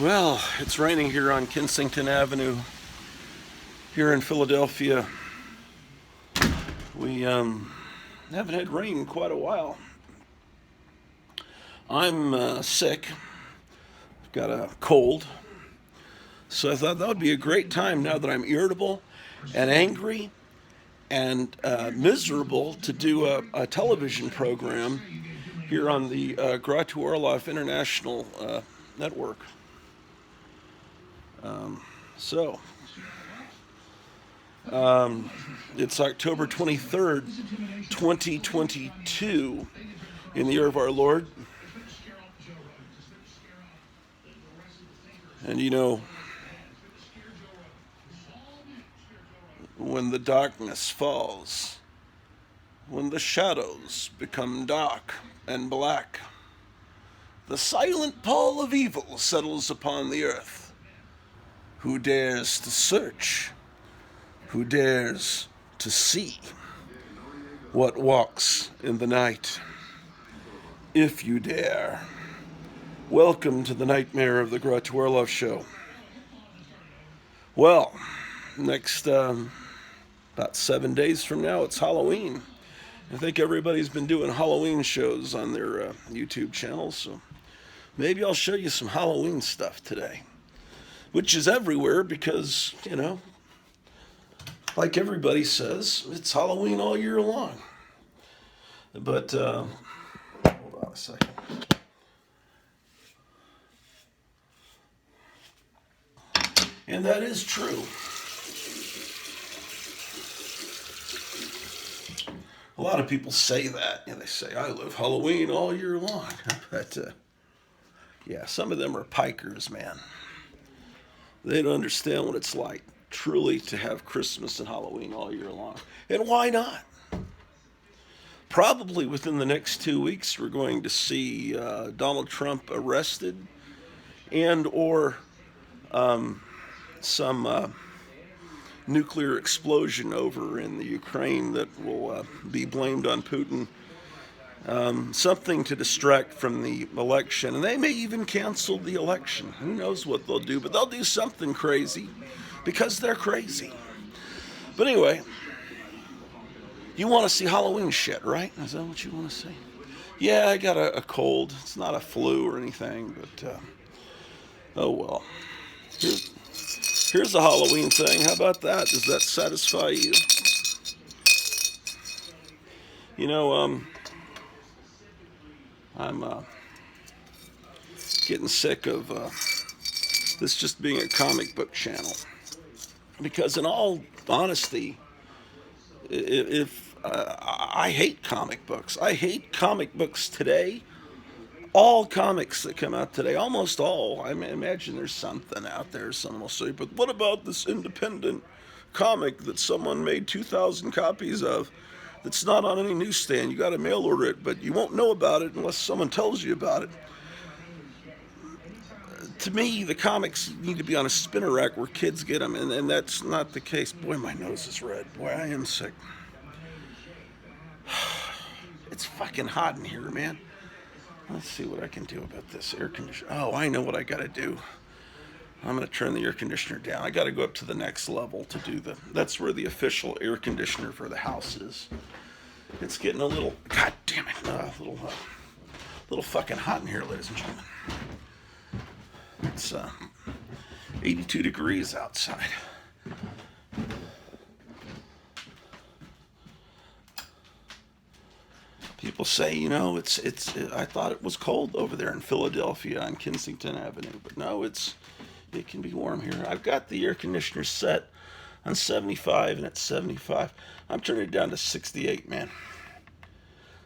Well, it's raining here on Kensington Avenue here in Philadelphia. We haven't had rain in quite a while. I'm sick. I've got a cold. So I thought that would be a great time now that I'm irritable and angry and miserable to do a television program here on the Gratu Orlov International Network. So, it's October 23rd, 2022, in the year of our Lord. And you know, when the darkness falls, when the shadows become dark and black, the silent pall of evil settles upon the earth. Who dares to search? Who dares to see what walks in the night? If you dare. Welcome to the nightmare of the Gratu Orlov Show. Well, next about 7 days from now, it's Halloween. I think everybody's been doing Halloween shows on their YouTube channels, so maybe I'll show you some Halloween stuff today, which is everywhere because, you know, like everybody says, it's Halloween all year long. But, hold on a second. And that is true. A lot of people say that. You know, they say, I live Halloween all year long. But, yeah, some of them are pikers, man. They don't understand what it's like truly to have Christmas and Halloween all year long. And why not? Probably within the next 2 weeks, we're going to see Donald Trump arrested and or some nuclear explosion over in the Ukraine that will be blamed on Putin. Something to distract from the election. And they may even cancel the election. Who knows what they'll do, but they'll do something crazy because they're crazy. But anyway, you want to see Halloween shit, right? Is that what you want to see? Yeah, I got a cold. It's not a flu or anything, but oh well. Here's a Halloween thing. How about that? Does that satisfy you? You know, I'm getting sick of this just being a comic book channel. Because in all honesty, if I hate comic books. I hate comic books today. All comics that come out today, almost all, I imagine there's something out there, someone will say, but what about this independent comic that someone made 2,000 copies of that's not on any newsstand? You got to mail order it, but you won't know about it unless someone tells you about it. To me, the comics need to be on a spinner rack where kids get them, and that's not the case. Boy, my nose is red. Boy, I am sick. It's fucking hot in here, man. Let's see what I can do about this air conditioner. Oh, I know what I got to do. I'm going to turn the air conditioner down. I got to go up to the next level to do that's where the official air conditioner for the house is. It's getting a little, god damn it, little fucking hot in here, ladies and gentlemen. It's 82 degrees outside. People say, you know, it's. I thought it was cold over there in Philadelphia on Kensington Avenue, but no, it can be warm here. I've got the air conditioner set on 75, and it's 75. I'm turning it down to 68, man.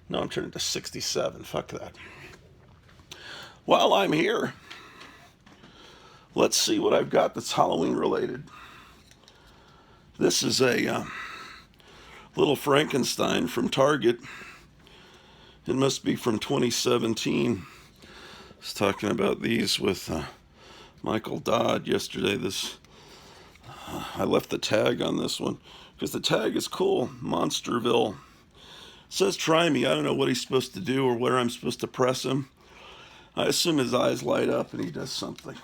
No, I'm turning it to 67. Fuck that. While I'm here, let's see what I've got that's Halloween related. This is a little Frankenstein from Target. It must be from 2017. I was talking about these with Michael Dodd yesterday. I left the tag on this one because the tag is cool. Monsterville. It says try me. I don't know what he's supposed to do or where I'm supposed to press him. I assume his eyes light up and he does something.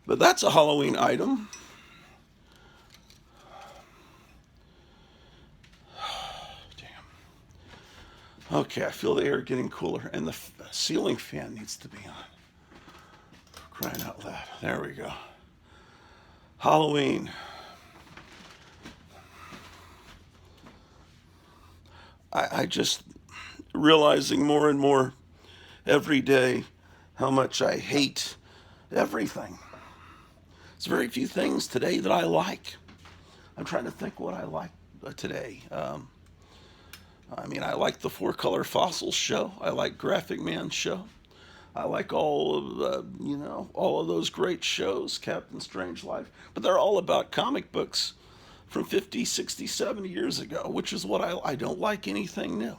But that's a Halloween item. Damn. Okay, I feel the air getting cooler, and the ceiling fan needs to be on. Crying out loud. There we go. Halloween. I just realizing more and more every day how much I hate everything. There's very few things today that I like. I'm trying to think what I like today. I mean, I like the Four Color Fossils show. I like Graphic Man show. I like all of all of those great shows, Captain Strangelove. But they're all about comic books from 50, 60, 70 years ago, which is what I don't like anything new.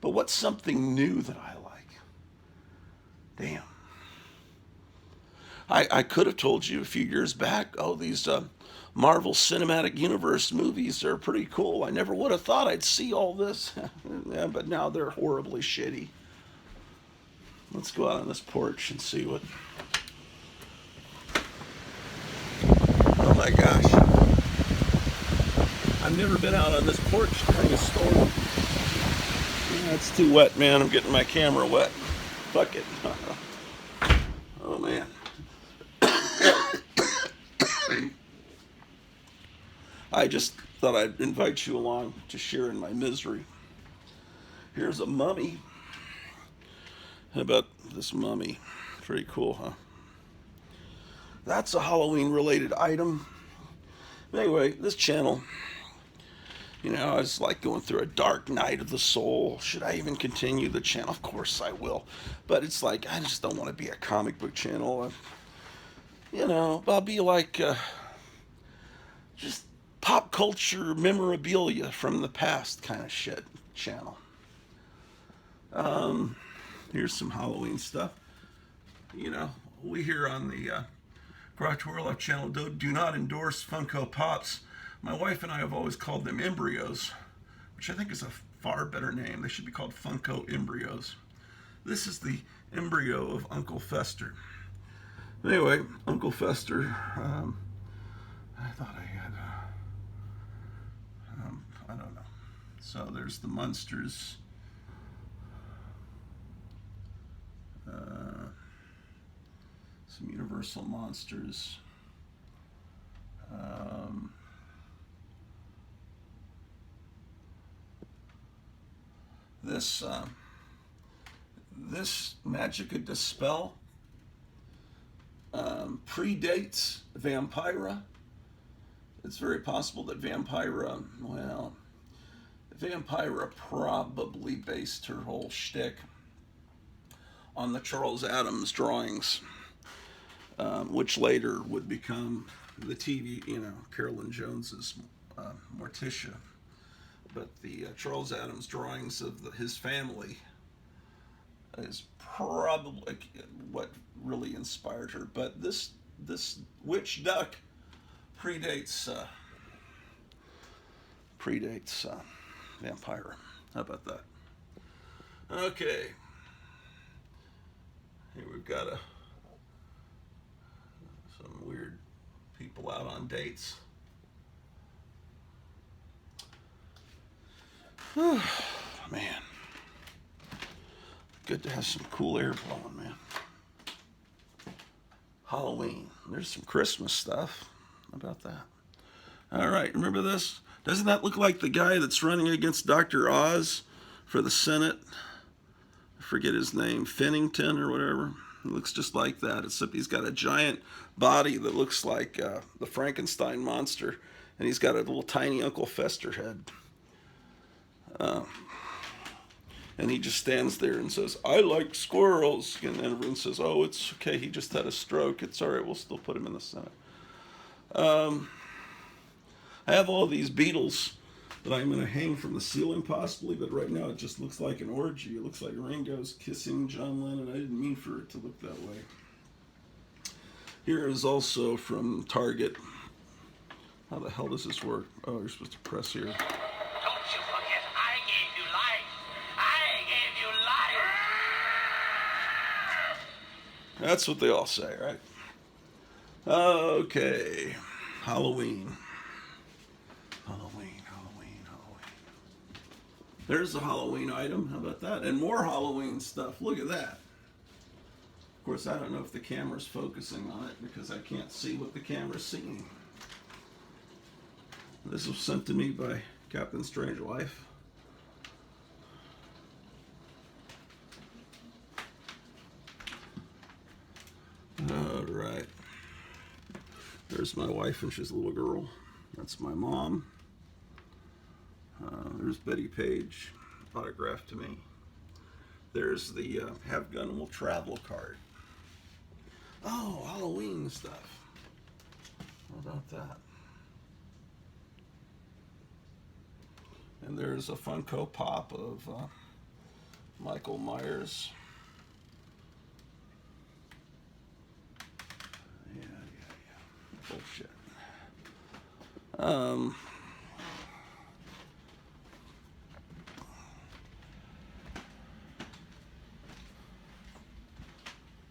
But what's something new that I like? Damn. I could have told you a few years back, oh, these Marvel Cinematic Universe movies are pretty cool. I never would have thought I'd see all this. Yeah, but now they're horribly shitty. Let's go out on this porch and see what... Oh my gosh. I've never been out on this porch during a storm. Yeah, it's too wet, man. I'm getting my camera wet. Fuck it. Oh, man. I just thought I'd invite you along to share in my misery. Here's a mummy. How about this mummy? Pretty cool, huh? That's a Halloween-related item. Anyway, this channel, I was like going through a dark night of the soul. Should I even continue the channel? Of course I will. But it's like, I just don't want to be a comic book channel. I'll be like just pop culture memorabilia from the past kind of shit channel. Here's some Halloween stuff. We here on the Garage Warlock channel do not endorse Funko Pops. My wife and I have always called them embryos, which I think is a far better name. They should be called Funko embryos. This is the embryo of Uncle Fester. Anyway, Uncle Fester, I thought I had, I don't know. So there's the Munsters. Some Universal monsters. This Magica Dispel predates Vampira. It's very possible that Vampira probably based her whole shtick on the Charles Addams drawings, which later would become the TV, Carolyn Jones's Morticia. But the Charles Addams drawings of his family is probably what really inspired her. But this witch duck predates Vampira. How about that? Okay. Here we've got some weird people out on dates. Man. Good to have some cool air blowing, man. Halloween. There's some Christmas stuff. How about that? All right, remember this? Doesn't that look like the guy that's running against Dr. Oz for the Senate? I forget his name, Fennington or whatever. He looks just like that, except he's got a giant body that looks like the Frankenstein monster, and he's got a little tiny Uncle Fester head. And he just stands there and says, I like squirrels. And then everyone says, oh, it's okay, he just had a stroke. It's all right, we'll still put him in the Senate. I have all these beetles that I'm going to hang from the ceiling possibly, but right now it just looks like an orgy. It looks like Ringo's kissing John Lennon. I didn't mean for it to look that way. Here is also from Target. How the hell does this work? Oh, you're supposed to press here. That's what they all say, right? Okay, Halloween. Halloween, Halloween, Halloween. There's a Halloween item. How about that? And more Halloween stuff. Look at that. Of course, I don't know if the camera's focusing on it because I can't see what the camera's seeing. This was sent to me by Captain Strange Life. All right. There's my wife, and she's a little girl. That's my mom. There's Betty Page, autographed to me. There's the Have Gun Will Travel card. Oh, Halloween stuff. How about that? And there's a Funko Pop of Michael Myers. Yeah. Bullshit.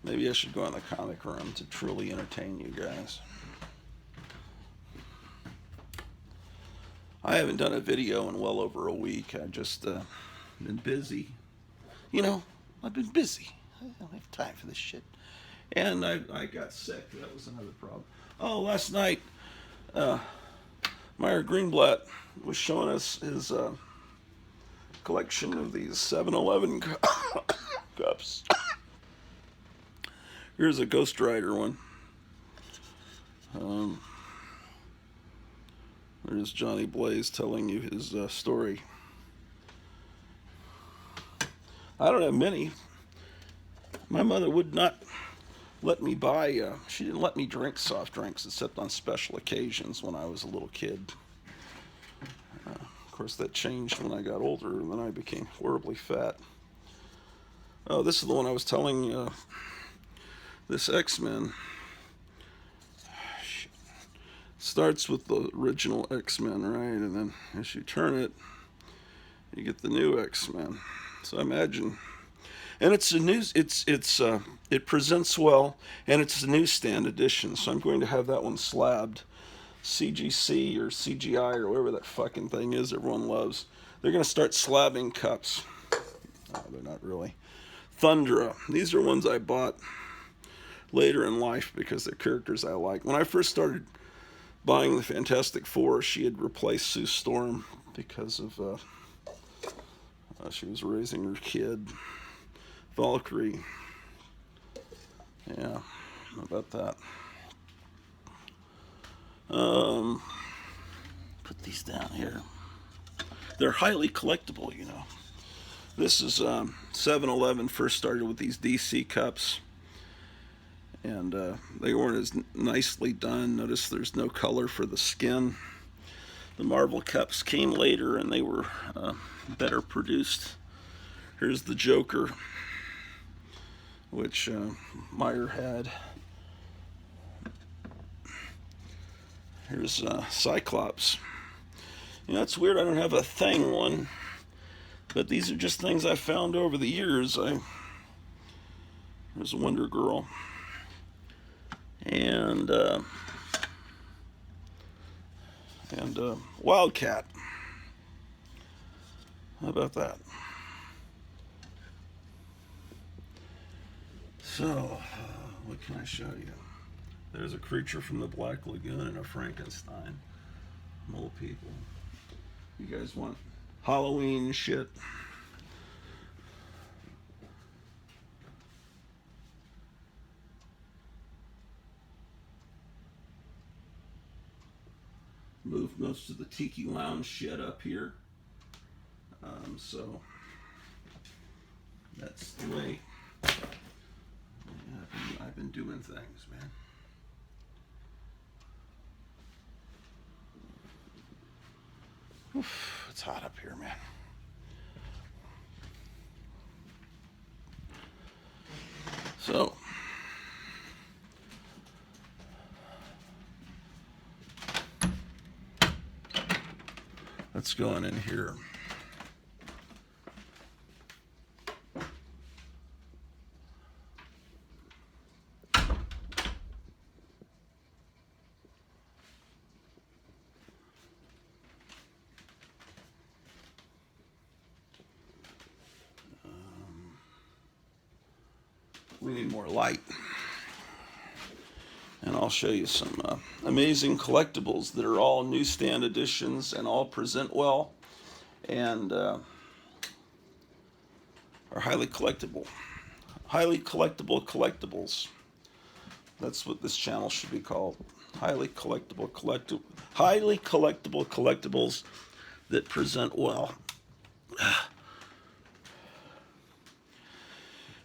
Maybe I should go in the comic room to truly entertain you guys. I haven't done a video in well over a week. I've just been busy. You know, I've been busy. I don't have time for this shit. And I got sick. That was another problem. Oh, last night, Meyer Greenblatt was showing us his collection of these 7-Eleven cups. Here's a Ghost Rider one. There's Johnny Blaze telling you his story. I don't have many. My mother would not let me buy, she didn't let me drink soft drinks except on special occasions when I was a little kid. Of course, that changed when I got older, and then I became horribly fat. Oh, this is the one I was telling you. This X-Men starts with the original X-Men, right? And then as you turn it, you get the new X-Men. So imagine, and it's a news. It presents well, and it's a newsstand edition. So I'm going to have that one slabbed, CGC or CGI or whatever that fucking thing is everyone loves. They're going to start slabbing cups. Oh, they're not really. Thundra. These are ones I bought later in life because they're characters I like. When I first started buying the Fantastic Four, she had replaced Sue Storm because of she was raising her kid. Valkyrie. Yeah, how about that? Put these down here. They're highly collectible, you know. This is 7-Eleven first started with these DC cups. And they weren't as nicely done. Notice there's no color for the skin. The Marvel cups came later, and they were better produced. Here's the Joker, which Meyer had. Here's Cyclops. You know, it's weird I don't have a Thing one, but these are just things I found over the years. There's Wonder Girl. And Wildcat. How about that? So, what can I show you? There's a Creature from the Black Lagoon and a Frankenstein. Mole people. You guys want Halloween shit? Moved most of the Tiki Lounge shit up here. So that's the way I've been doing things, man. Oof, it's hot up here, man. So let's go on in here. We need more light. And I'll show you some amazing collectibles that are all newsstand editions and all present well and are highly collectible. Highly collectible collectibles. That's what this channel should be called. Highly collectible collectibles that present well.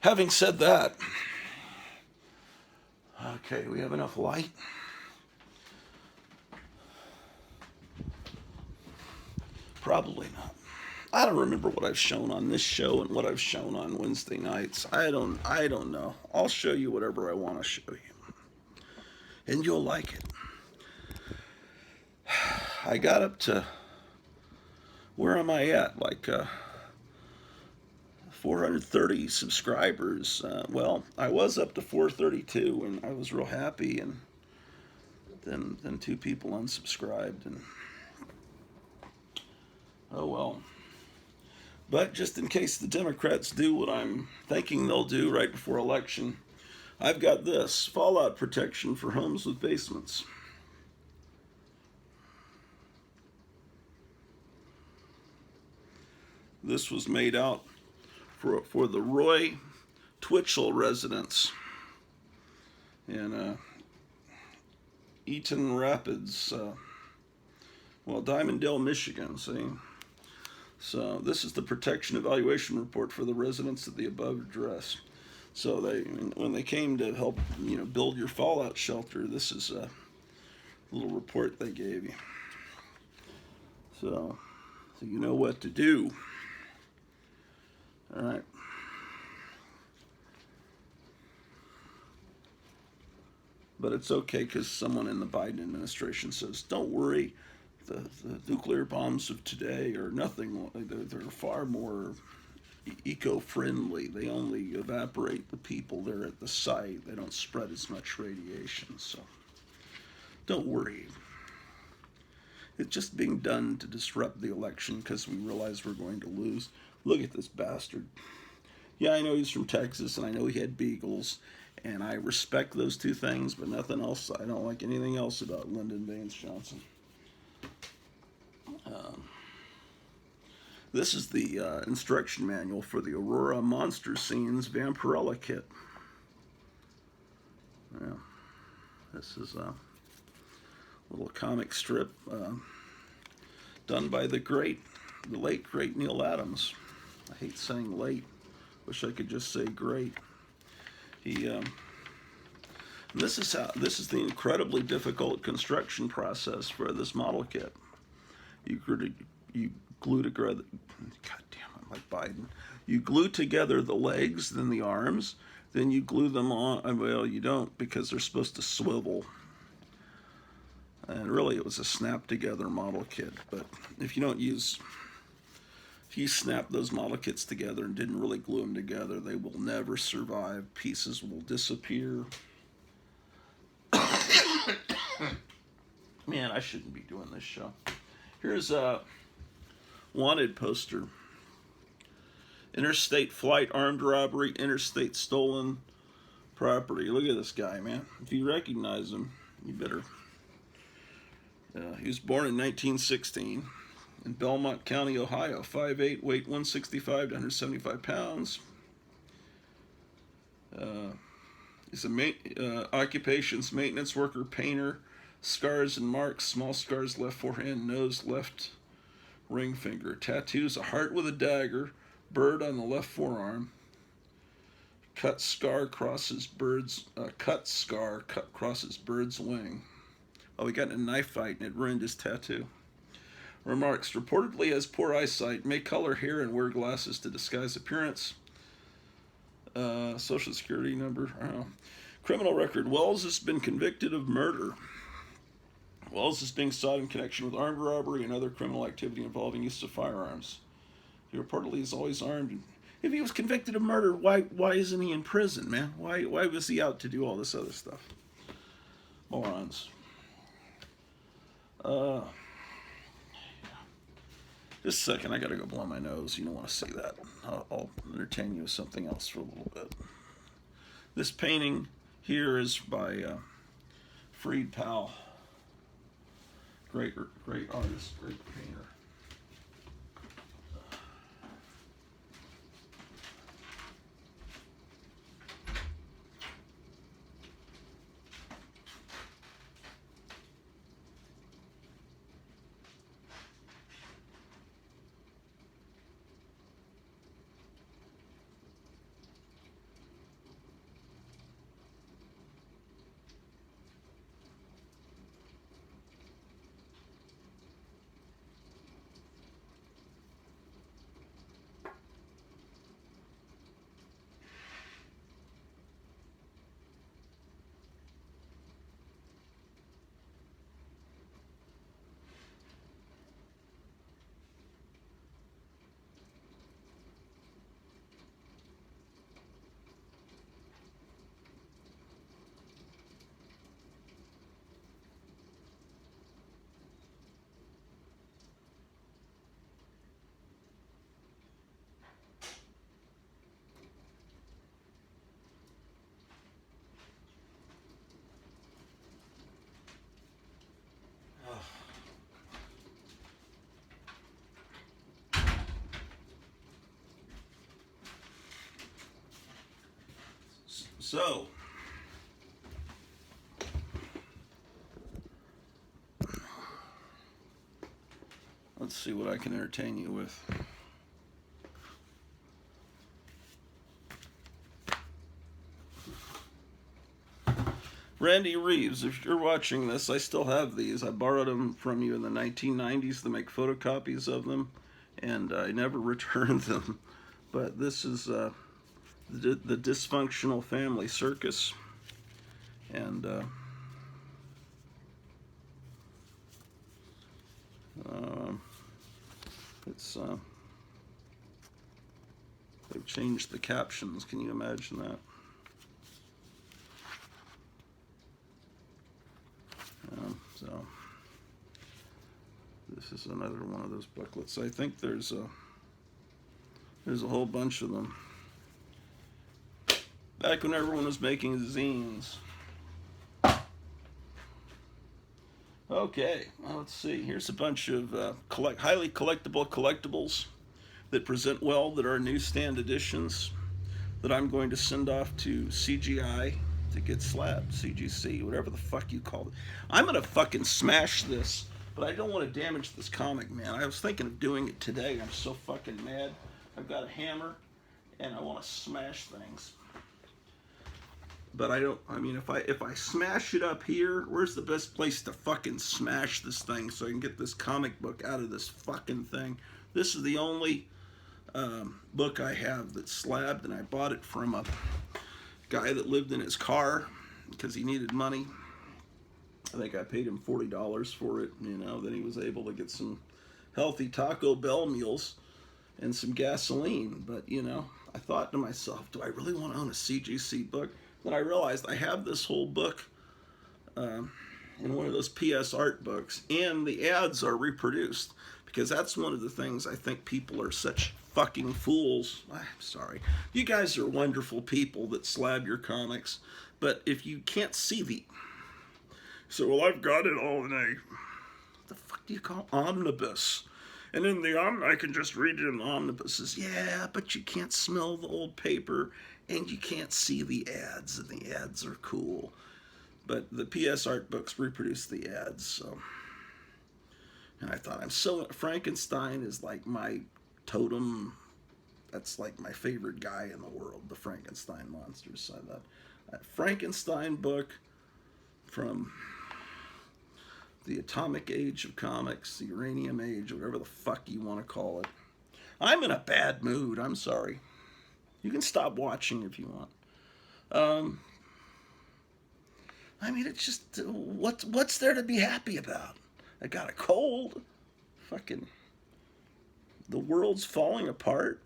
Having said that, okay, we have enough light. Probably not. I don't remember what I've shown on this show and what I've shown on Wednesday nights. I don't know. I'll show you whatever I want to show you. And you'll like it. I got up to, where am I at? Like 430 subscribers. Well, I was up to 432 and I was real happy, and then 2 people unsubscribed, and oh well. But just in case the Democrats do what I'm thinking they'll do right before election, I've got this fallout protection for homes with basements. This was made out for the Roy Twitchell residence in Eaton Rapids, Dimondale, Michigan. See, so this is the protection evaluation report for the residents of the above address. So when they came to help, build your fallout shelter, this is a little report they gave you. So you know what to do. All right. But it's okay, because someone in the Biden administration says, don't worry, the nuclear bombs of today are nothing. They're far more eco-friendly. They only evaporate the people there at the site. They don't spread as much radiation. So don't worry. It's just being done to disrupt the election because we realize we're going to lose. Look at this bastard. Yeah, I know he's from Texas, and I know he had beagles, and I respect those 2 things, but nothing else. I don't like anything else about Lyndon Baines Johnson. This is the instruction manual for the Aurora Monster Scenes Vampirella Kit. Yeah, this is a little comic strip done by the late great Neal Adams. I hate saying late. Wish I could just say great. This is the incredibly difficult construction process for this model kit. You glue together. God damn, I'm like Biden. You glue together the legs, then the arms, then you glue them on. Well, you don't, because they're supposed to swivel. And really, it was a snap-together model kit. But if you snap those model kits together and didn't really glue them together, they will never survive. Pieces will disappear. Man, I shouldn't be doing this show. Here's a wanted poster. Interstate flight, armed robbery, interstate stolen property. Look at this guy, man. If you recognize him, you better. He was born in 1916 in Belmont County, Ohio. 5'8", weight 165 to 175 pounds. He's a occupations maintenance worker, painter. Scars and marks, small scars left forehead, nose, left ring finger. Tattoos, a heart with a dagger, bird on the left forearm. Cut scar crosses bird's wing. Oh, he got in a knife fight and it ruined his tattoo. Remarks, reportedly has poor eyesight, may color hair and wear glasses to disguise appearance. Social security number, I don't know. Criminal record, Wells has been convicted of murder. Wells is being sought in connection with armed robbery and other criminal activity involving use of firearms. He reportedly is always armed. If he was convicted of murder, why isn't he in prison, man? Why was he out to do all this other stuff? Morons. Just a second, I gotta go blow my nose. You don't want to see that. I'll entertain you with something else for a little bit. This painting here is by Freed Powell. Great artist, great painter. So, let's see what I can entertain you with. Randy Reeves, if you're watching this, I still have these. I borrowed them from you in the 1990s to make photocopies of them, and I never returned them. But this is the Dysfunctional Family Circus, and it's they've changed the captions. Can you imagine that? So this is another one of those booklets. I think there's a whole bunch of them. Back when everyone was making zines. Okay, well, let's see. Here's a bunch of highly collectible collectibles that present well, that are newsstand editions, that I'm going to send off to CGI to get slabbed, CGC, whatever the fuck you call it. I'm gonna fucking smash this, but I don't want to damage this comic, man. I was thinking of doing it today. I'm so fucking mad. I've got a hammer, and I want to smash things. But I don't, I mean, if I smash it up here, where's the best place to fucking smash this thing so I can get this comic book out of this fucking thing? This is the only book I have that's slabbed, and I bought it from a guy that lived in his car because he needed money. I think I paid him $40 for it, you know. Then he was able to get some healthy Taco Bell meals and some gasoline. But, you know, I thought to myself, do I really want to own a CGC book? Then I realized I have this whole book in one of those PS art books, and the ads are reproduced, because that's one of the things I think people are such fucking fools. I'm sorry. You guys are wonderful people that slab your comics, but if you can't see the... So, well, I've got it all in a... What the fuck do you call omnibus? And in the I can just read it in the omnibuses. Yeah, but you can't smell the old paper, and you can't see the ads, and the ads are cool. But the PS art books reproduce the ads, so... And I thought, Frankenstein is like my totem. That's like my favorite guy in the world, the Frankenstein monsters. So that Frankenstein book from the atomic age of comics, the uranium age, whatever the fuck you want to call it. I'm in a bad mood. I'm sorry. You can stop watching if you want. I mean, it's just, what's there to be happy about? I got a cold. Fucking, the world's falling apart.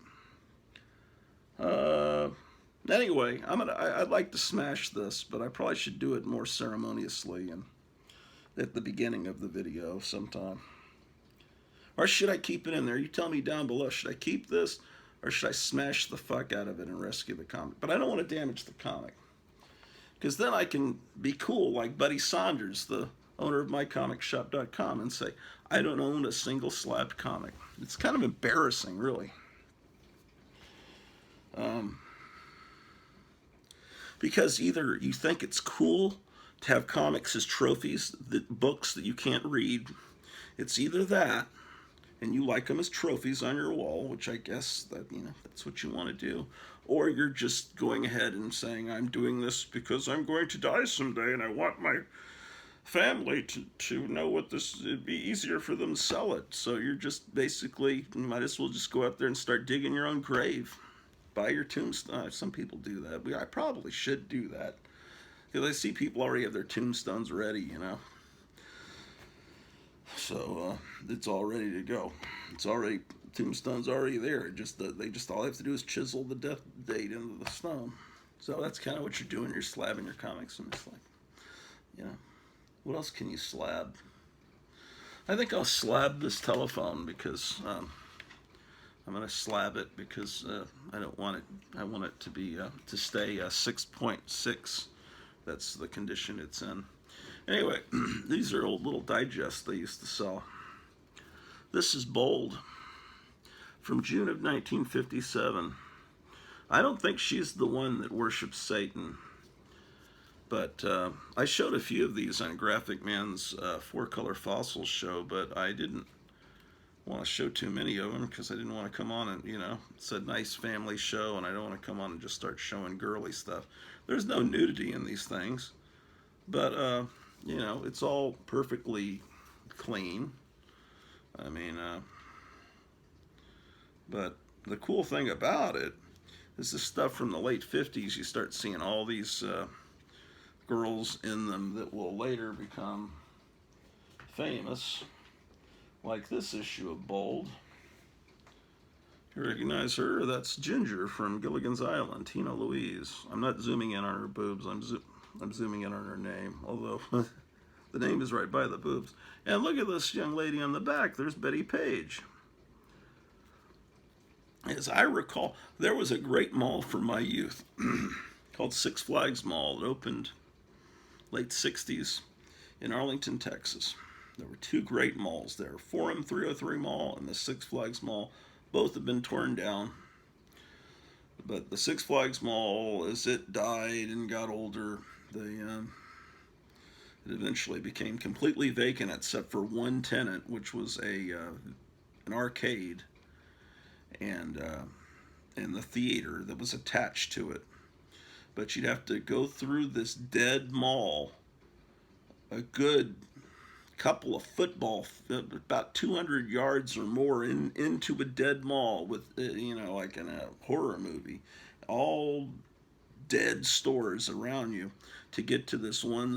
Anyway, I'd like to smash this, but I probably should do it more ceremoniously and at the beginning of the video sometime. Or should I keep it in there? You tell me down below. Should I keep this, or should I smash the fuck out of it and rescue the comic? But I don't want to damage the comic. Because then I can be cool like Buddy Saunders, the owner of mycomicshop.com, and say, I don't own a single slabbed comic. It's kind of embarrassing, really. Because either you think it's cool to have comics as trophies, books that you can't read, it's either that, and you like them as trophies on your wall, which I guess that's what you want to do, or you're just going ahead and saying, I'm doing this because I'm going to die someday and I want my family to know what this, it'd be easier for them to sell it. So you're just basically, you might as well just go out there and start digging your own grave. Buy your tombstone. Some people do that. I probably should do that. Because I see people already have their tombstones ready, So it's all ready to go. It's already, tombstone's already there. They just all have to do is chisel the death date into the stone. So that's kind of what you're doing. You're slabbing your comics, and it's like, what else can you slab? I think I'll slab this telephone because I'm gonna slab it because I don't want it. I want it to be to stay 6.6. That's the condition it's in. Anyway, these are old little digests they used to sell. This is Bold from June of 1957. I don't think she's the one that worships Satan, but I showed a few of these on Graphic Man's 4-Color Fossils show, but I didn't want to show too many of them because I didn't want to come on and, it's a nice family show and I don't want to come on and just start showing girly stuff. There's no nudity in these things, but, it's all perfectly clean. I mean, but the cool thing about it is this stuff from the late 50s, you start seeing all these girls in them that will later become famous. Like this issue of Bold. You recognize her? That's Ginger from Gilligan's Island, Tina Louise. I'm not zooming in on her boobs. I'm zooming in on her name, although the name is right by the boobs. And look at this young lady on the back. There's Betty Page. As I recall, there was a great mall for my youth called Six Flags Mall. It opened late 60s in Arlington, Texas. There were two great malls there, Forum 303 Mall and the Six Flags Mall. Both have been torn down. But the Six Flags Mall, as it died and got older, it eventually became completely vacant except for one tenant, which was an arcade and the theater that was attached to it. But you'd have to go through this dead mall a good couple of football, about 200 yards or more into a dead mall with, like in a horror movie, all dead stores around you to get to this one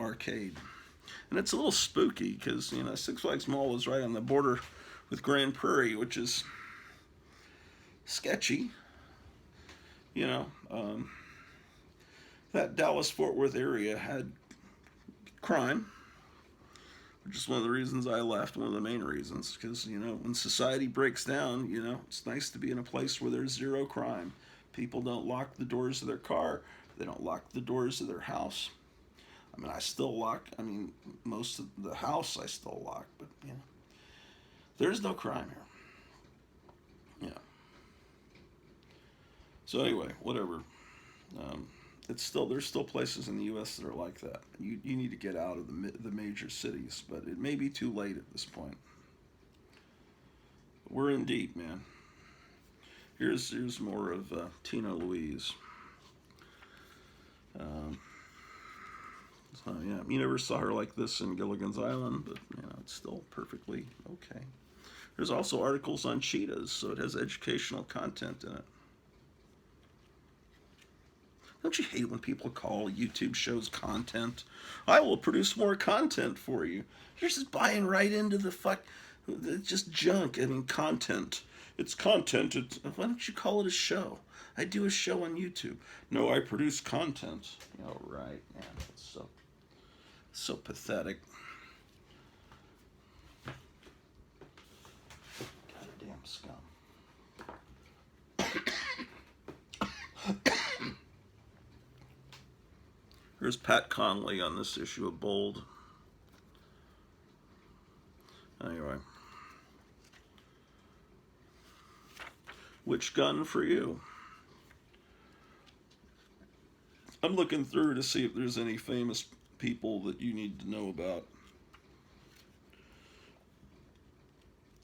arcade. And it's a little spooky because, Six Flags Mall is right on the border with Grand Prairie, which is sketchy. That Dallas-Fort Worth area had crime, which is one of the reasons I left, one of the main reasons, because, when society breaks down, it's nice to be in a place where there's zero crime. People don't lock the doors of their car. They don't lock the doors of their house. I still lock, most of the house I still lock, but, there's no crime here. So anyway, whatever. There's still places in the U.S. that are like that. You need to get out of the major cities, but it may be too late at this point. But we're in deep, man. Here's more of Tina Louise. You never saw her like this in Gilligan's Island, but it's still perfectly okay. There's also articles on cheetahs, so it has educational content in it. Don't you hate when people call YouTube shows content? I will produce more content for you. You're just buying right into it's just junk. Content. It's content. Why don't you call it a show? I do a show on YouTube. No, I produce content. Right, man. It's so pathetic. Goddamn scum. Here's Pat Conley on this issue of Bold. Anyway. Which gun for you? I'm looking through to see if there's any famous people that you need to know about.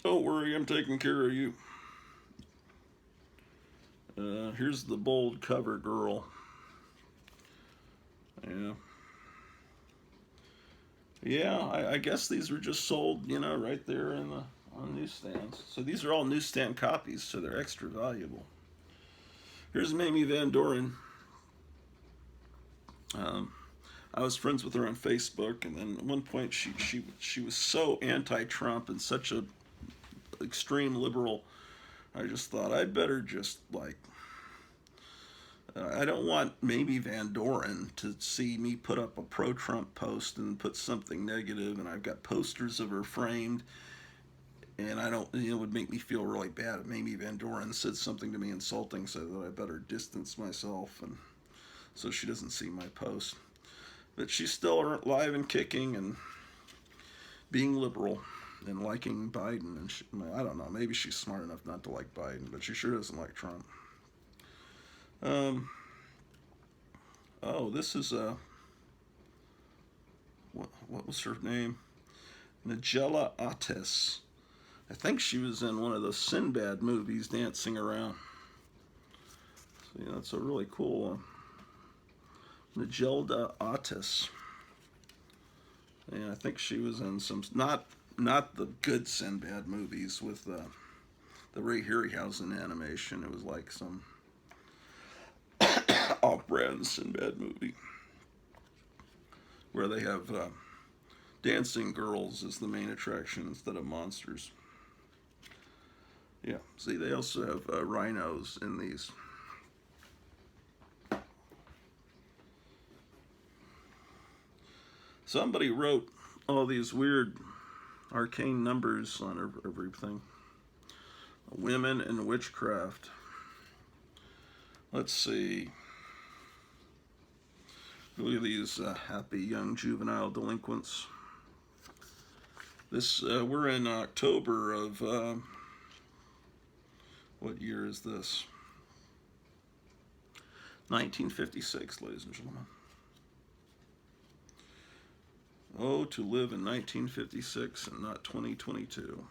Don't worry, I'm taking care of you. Here's the Bold cover girl. Yeah. Yeah, I guess these were just sold, you know, right there in the on newsstands. So these are all newsstand copies, so they're extra valuable. Here's Mamie Van Doren. I was friends with her on Facebook, and then at one point she was so anti-Trump and such a extreme liberal. I just thought I'd better just like. I don't want Mamie Van Doren to see me put up a pro-Trump post and put something negative, and I've got posters of her framed, and I don't, you know, it would make me feel really bad if Mamie Van Doren said something to me insulting, so that I better distance myself, and so she doesn't see my post. But she's still alive and kicking and being liberal and liking Biden, and I don't know, maybe she's smart enough not to like Biden, but she sure doesn't like Trump. Oh, this is what was her name? Nigella Otis. I think she was in one of the Sinbad movies, dancing around. So yeah, that's a really cool one. Nigella Otis. Yeah, I think she was in some not the good Sinbad movies with the Ray Harryhausen animation. It was like some off-brand Sinbad movie where they have dancing girls as the main attraction instead of monsters. Yeah, see, they also have rhinos in these. Somebody wrote all these weird arcane numbers on everything. Women and witchcraft. Let's see. Look at these happy young juvenile delinquents. This we're in October of what year is this? 1956, ladies and gentlemen. Oh, to live in 1956 and not 2022.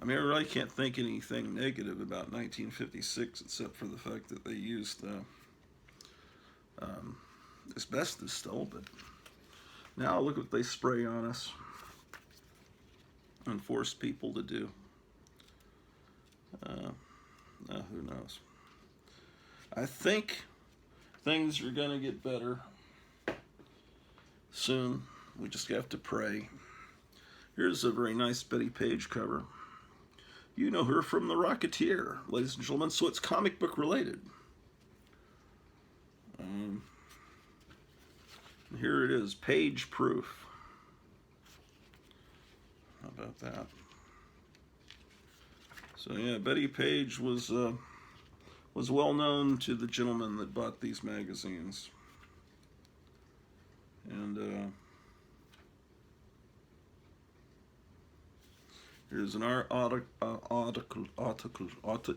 I mean, I really can't think anything negative about 1956 except for the fact that they used asbestos still, but now look what they spray on us and force people to do. Who knows? I think things are going to get better soon. We just have to pray. Here's a very nice Betty Page cover. You know her from The Rocketeer, ladies and gentlemen, so it's comic book related. Here it is, page proof. How about that? So yeah, Betty Page was well known to the gentleman that bought these magazines. And here's an article.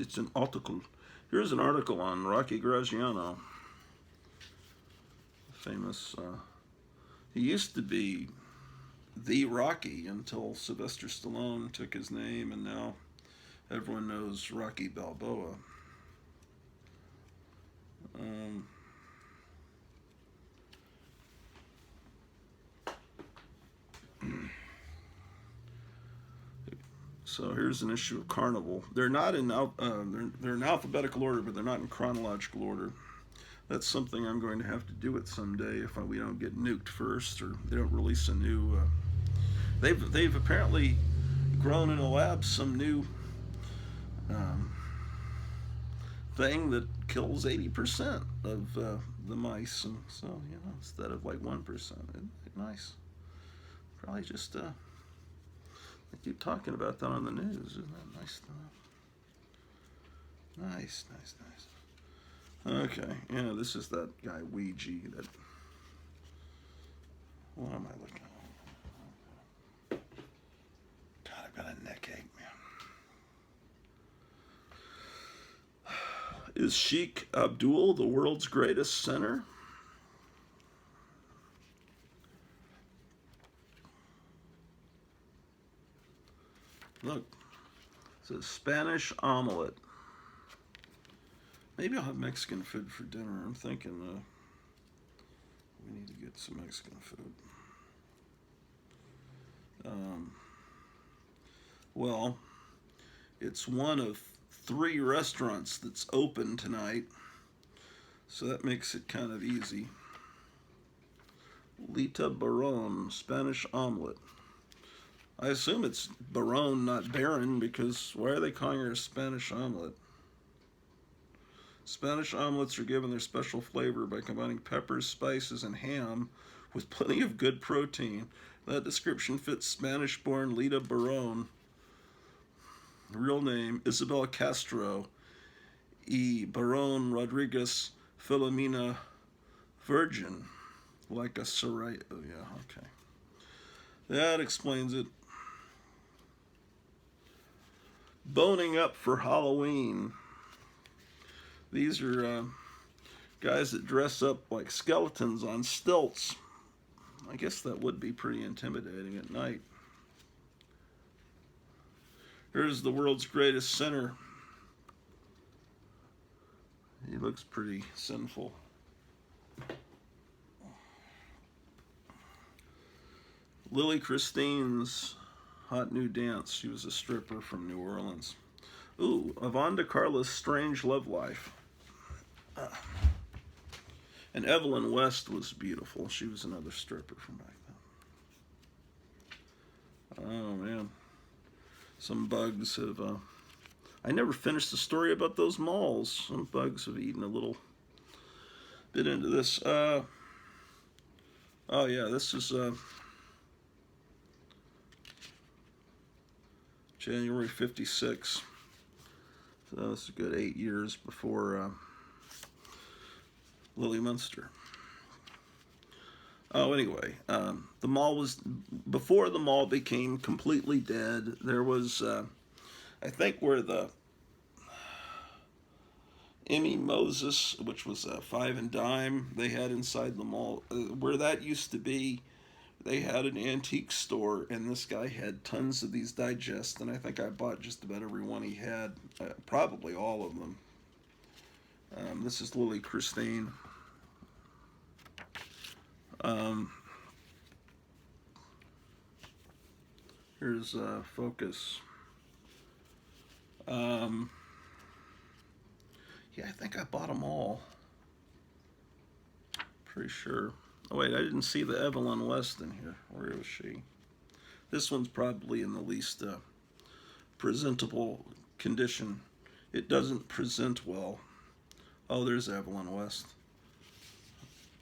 It's an article. Here's an article on Rocky Graziano. Famous. He used to be the Rocky until Sylvester Stallone took his name, and now everyone knows Rocky Balboa. So here's an issue of Carnival. They're not in they're in alphabetical order, but they're not in chronological order. That's something I'm going to have to do it someday if we don't get nuked first, or they don't release a new. They've apparently grown in a lab some new thing that kills 80% of the mice, and so you know, instead of like 1%, nice. Probably just I keep talking about that on the news. Isn't that nice stuff? Nice. Okay, yeah, this is that guy Ouija that What am I looking at? God, I've got a neck ache, man. Is Sheikh Abdul the world's greatest center? Look, it says Spanish omelet. Maybe I'll have Mexican food for dinner. I'm thinking we need to get some Mexican food. Well, it's one of 3 restaurants that's open tonight, so that makes it kind of easy. Lita Baron, Spanish omelet. I assume it's Baron, not Baron, because why are they calling her a Spanish omelet? Spanish omelets are given their special flavor by combining peppers, spices, and ham with plenty of good protein. That description fits Spanish-born Lita Baron. Real name, Isabel Castro y Baron Rodriguez Filomena Virgin. Like a Sarai. Oh, yeah, okay. That explains it. Boning up for Halloween. These are guys that dress up like skeletons on stilts. I guess that would be pretty intimidating at night. Here's the world's greatest sinner. He looks pretty sinful. Lily Christine's hot new dance. She was a stripper from New Orleans. Ooh, Yvonne de Carlos' strange love life. And Evelyn West was beautiful. She was another stripper from back then. Oh, man. Some bugs have... I never finished the story about those malls. Some bugs have eaten a little bit into this. Oh, yeah, this is... January 56. So this is a good 8 years before Lily Munster. Oh, anyway, the mall was, before the mall became completely dead, there was, I think where the Emmy Moses, which was a Five and Dime, they had inside the mall, where that used to be, they had an antique store, and this guy had tons of these digests, and I think I bought just about every one he had, probably all of them. This is Lily Christine. Here's Focus. Yeah, I think I bought them all. Pretty sure. Oh wait, I didn't see the Evelyn West in here. Where was she? This one's probably in the least presentable condition. It doesn't present well. Oh, there's Evelyn West.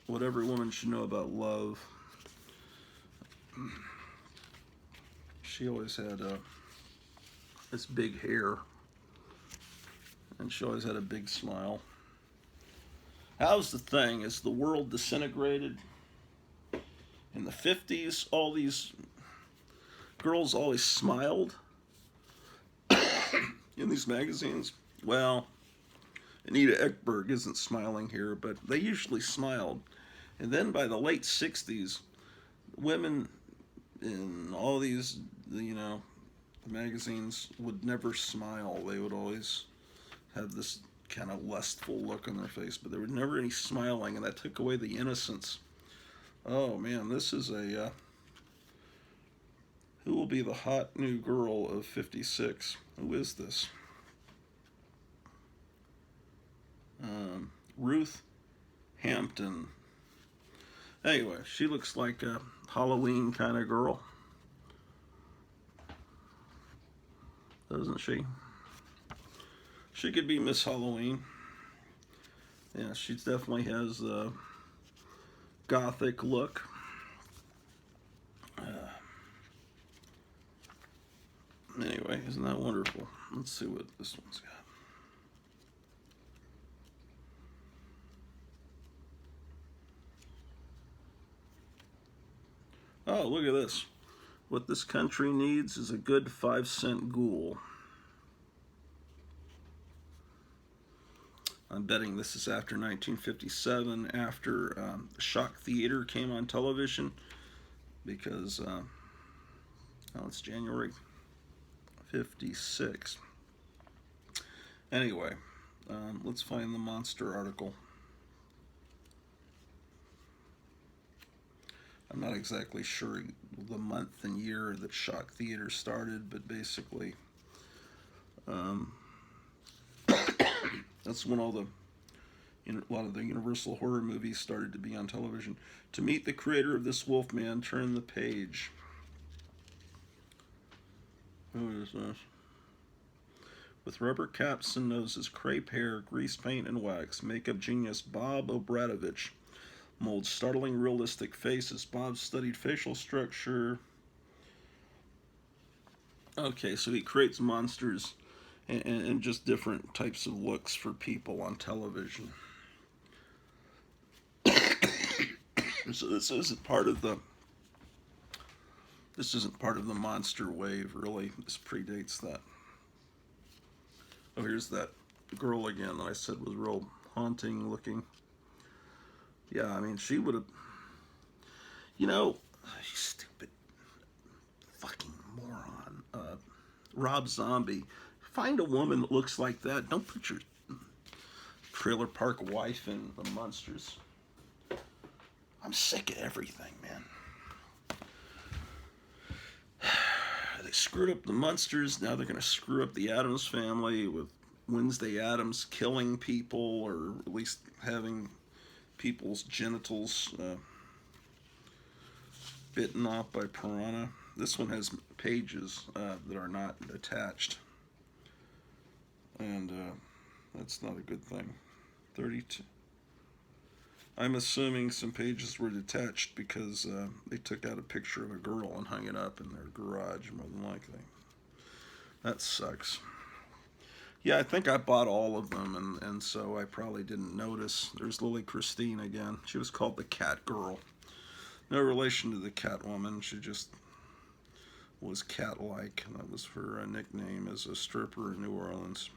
What every woman should know about love. She always had this big hair, and she always had a big smile. How's the thing? Is the world disintegrated? In the 50s, all these girls always smiled in these magazines. Well, Anita Ekberg isn't smiling here, but they usually smiled. And then by the late 60s, women in all these, the magazines would never smile. They would always have this kind of lustful look on their face, but there was never any smiling, and that took away the innocence. Oh man, this is a who will be the hot new girl of 56? Who is this? Ruth Hampton. Anyway, she looks like a Halloween kind of girl, doesn't she? She could be Miss Halloween. Yeah, she definitely has a gothic look. Anyway, isn't that wonderful? Let's see what this one's got. Oh, look at this. What this country needs is a good 5-cent ghoul. I'm betting this is after 1957, after Shock Theater came on television, because it's January 56. Anyway, let's find the monster article. I'm not exactly sure the month and year that Shock Theater started, but basically, that's when a lot of the Universal horror movies started to be on television. To meet the creator of this Wolfman, turn the page. Who is this? With rubber caps and noses, crepe hair, grease paint, and wax, makeup genius Bob Obradovich molds startling realistic faces. Bob studied facial structure. Okay, so he creates monsters and just different types of looks for people on television. So this isn't part of the monster wave, really. This predates that. Oh, here's that girl again that I said was real haunting looking. Yeah, I mean, she would have, you stupid fucking moron. Rob Zombie. Find a woman that looks like that. Don't put your trailer park wife in the monsters. I'm sick of everything, man. They screwed up the Munsters. Now they're going to screw up the Addams family with Wednesday Addams killing people, or at least having people's genitals bitten off by piranha. This one has pages that are not attached, and that's not a good thing. 32. I'm assuming some pages were detached because they took out a picture of a girl and hung it up in their garage, more than likely. That sucks. Yeah, I think I bought all of them, and so I probably didn't notice. There's Lily Christine again. She was called the Cat Girl. No relation to the Catwoman. She just was cat-like. That was her nickname as a stripper in New Orleans.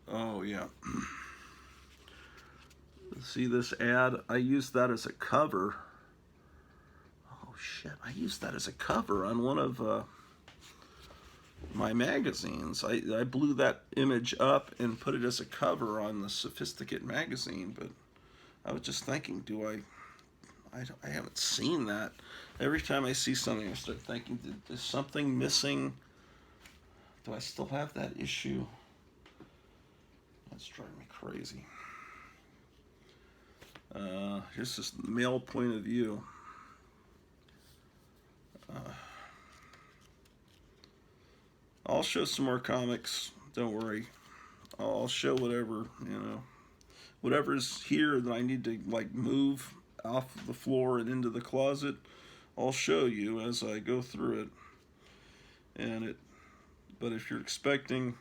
Oh, yeah. See this ad? I used that as a cover. Oh, shit. I used that as a cover on one of my magazines. I blew that image up and put it as a cover on the Sophisticate magazine, but I was just thinking, I haven't seen that. Every time I see something, I start thinking, is something missing? Do I still have that issue? That's driving me crazy. Here's this male point of view. I'll show some more comics. Don't worry. I'll show whatever's here that I need to move off the floor and into the closet. I'll show you as I go through it. But if you're expecting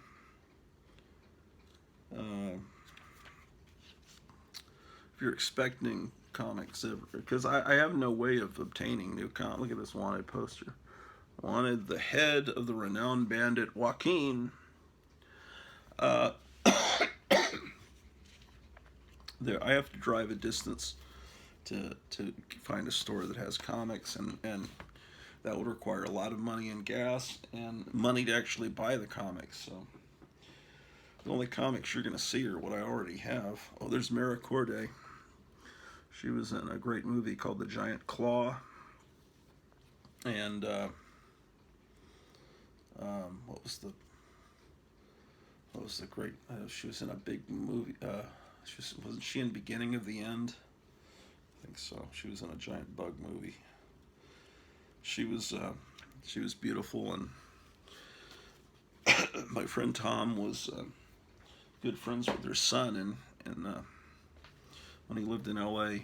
comics ever, because I have no way of obtaining new comics. Look at this wanted poster. Wanted the head of the renowned bandit Joaquin. There, I have to drive a distance to find a store that has comics, and that would require a lot of money and gas and money to actually buy the comics. So the only comics you're going to see are what I already have. Oh, there's Mara Corday. She was in a great movie called The Giant Claw. And what was the great? She was in a big movie. Wasn't she in Beginning of the End? I think so. She was in a giant bug movie. She was beautiful, and my friend Tom was good friends with her son, and when he lived in L.A.,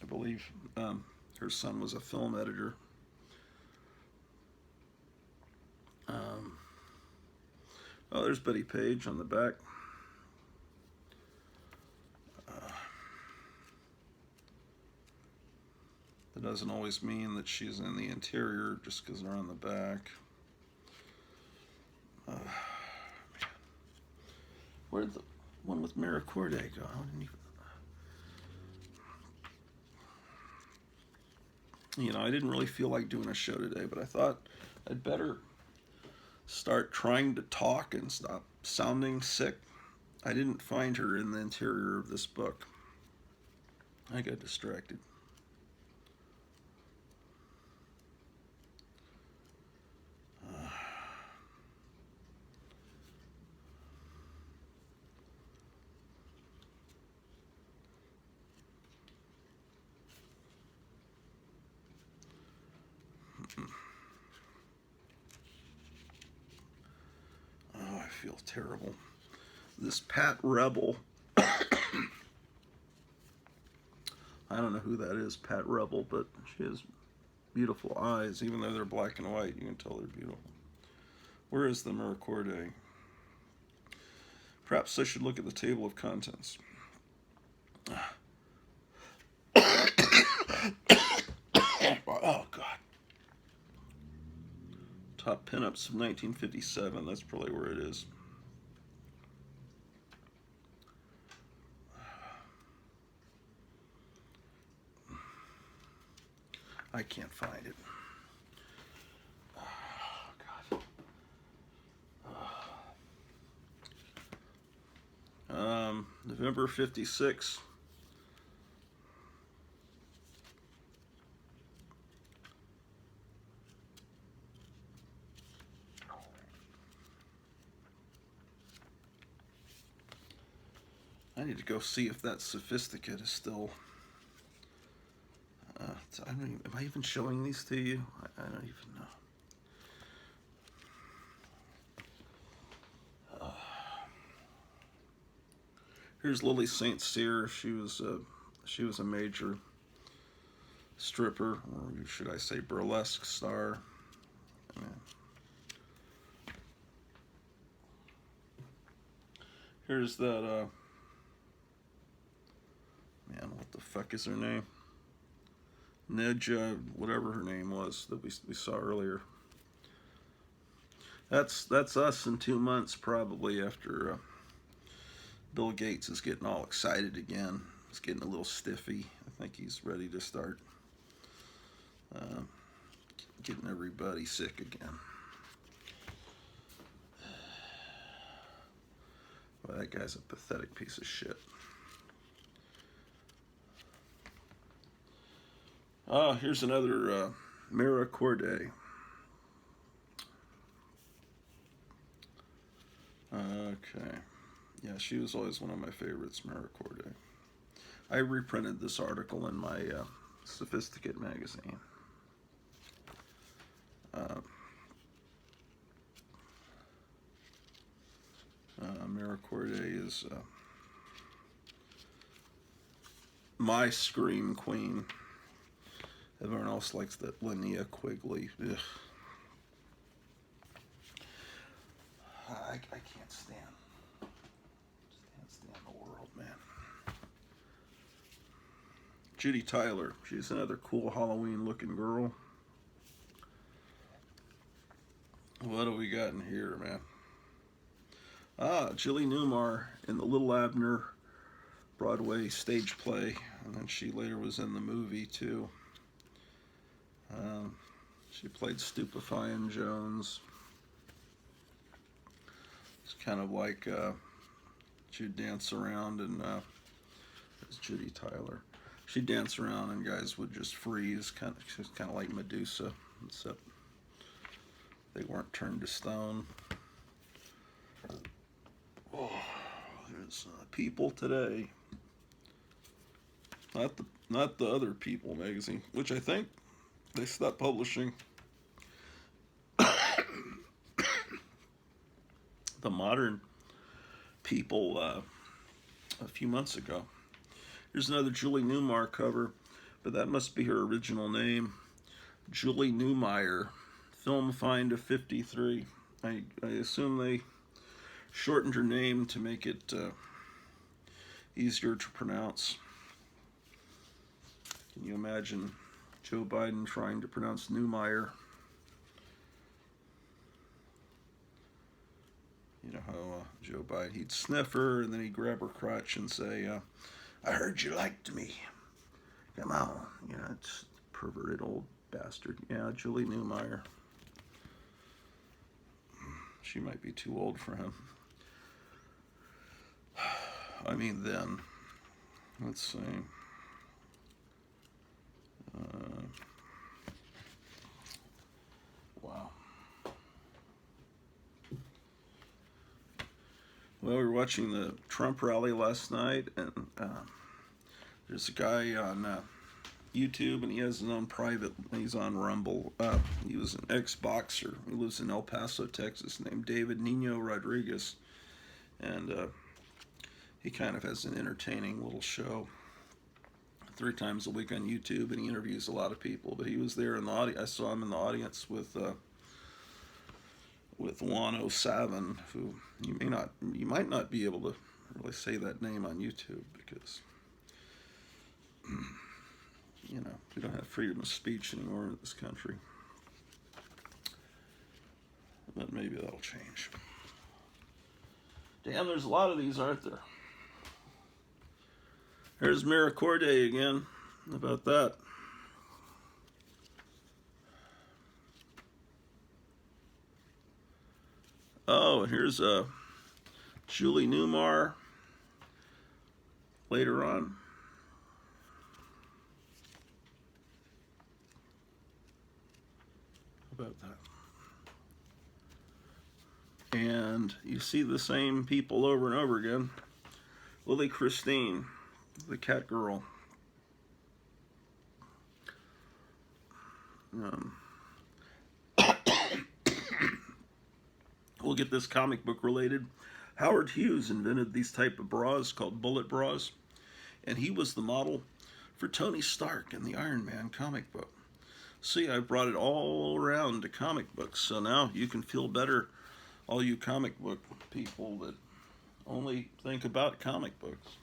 I believe her son was a film editor. Oh, there's Betty Page on the back. Did doesn't always mean that she's in the interior just because they're on the back. Where'd the one with Mira Corday go? I didn't even... I didn't really feel like doing a show today, but I thought I'd better start trying to talk and stop sounding sick. I didn't find her in the interior of this book. I got distracted. Oh, I feel terrible. This Pat Rebel. I don't know who that is, Pat Rebel, but she has beautiful eyes. Even though they're black and white, you can tell they're beautiful. Where is the Mira Corday? Perhaps I should look at the table of contents. Oh, God. Top pinups of 1957. That's probably where it is. I can't find it. Oh, God. November 56. I need to go see if that Sophisticate is still... I don't even, am I even showing these to you? I don't even know. Here's Lily St. Cyr. She was a major stripper, or should I say burlesque star. Here's that, man, what the fuck is her name? Nedja, whatever her name was that we saw earlier. That's us in 2 months, probably, after Bill Gates is getting all excited again. He's getting a little stiffy. I think he's ready to start getting everybody sick again. Well, that guy's a pathetic piece of shit. Oh, here's another Mira Corday. Okay. Yeah, she was always one of my favorites, Mira Corday. I reprinted this article in my Sophisticate magazine. Mira Corday is my scream queen. Everyone else likes that Linnea Quigley. Ugh. I can't stand the world, man. Judy Tyler. She's another cool Halloween-looking girl. What do we got in here, man? Julie Newmar in the Little Abner Broadway stage play, and then she later was in the movie too. She played Stupefying Jones. It's kind of like she'd dance around, and it's Judy Tyler. She'd dance around, and guys would just freeze. She's kind of like Medusa, except they weren't turned to stone. Oh, there's People Today. Not the other People magazine, which I think they stopped publishing. The Modern People a few months ago. Here's another Julie Newmar cover, but that must be her original name. Julie Newmar, Film Find of 53. I assume they shortened her name to make it easier to pronounce. Can you imagine Joe Biden trying to pronounce Newmeyer. You know how Joe Biden, he'd sniff her and then he'd grab her crotch and say, I heard you liked me. Come on. You know, it's perverted old bastard. Yeah, Julie Newmeyer. She might be too old for him. I mean, then. Let's see. Wow. Well, we were watching the Trump rally last night, and there's a guy on YouTube, and he has his own private, he's on Rumble. He was an ex-boxer. He lives in El Paso, Texas, named David Nino Rodriguez. And he kind of has an entertaining little show 3 times a week on YouTube, and he interviews a lot of people. But he was there in the audience. I saw him in the audience with Juan O'Savin, who you might not be able to really say that name on YouTube because you know, we don't have freedom of speech anymore in this country. But maybe that'll change. Damn, there's a lot of these, aren't there? There's Mira Corday again. How about that? Oh, and here's Julie Newmar later on. How about that? And you see the same people over and over again. Lily Christine, the cat girl. We'll get this comic book related. Howard Hughes invented these type of bras called bullet bras, and he was the model for Tony Stark in the Iron Man comic book. See, I brought it all around to comic books, so now you can feel better, all you comic book people that only think about comic books.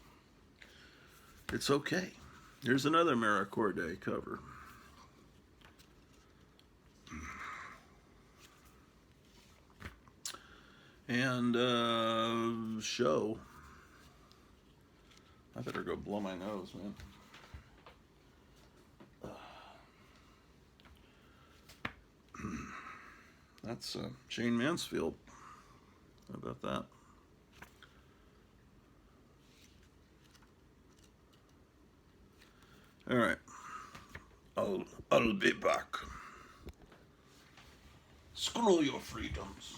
It's okay. Here's another Mira Corday cover. And show. I better go blow my nose, man. That's Jane Mansfield. How about that? All right. I'll be back. Screw your freedoms.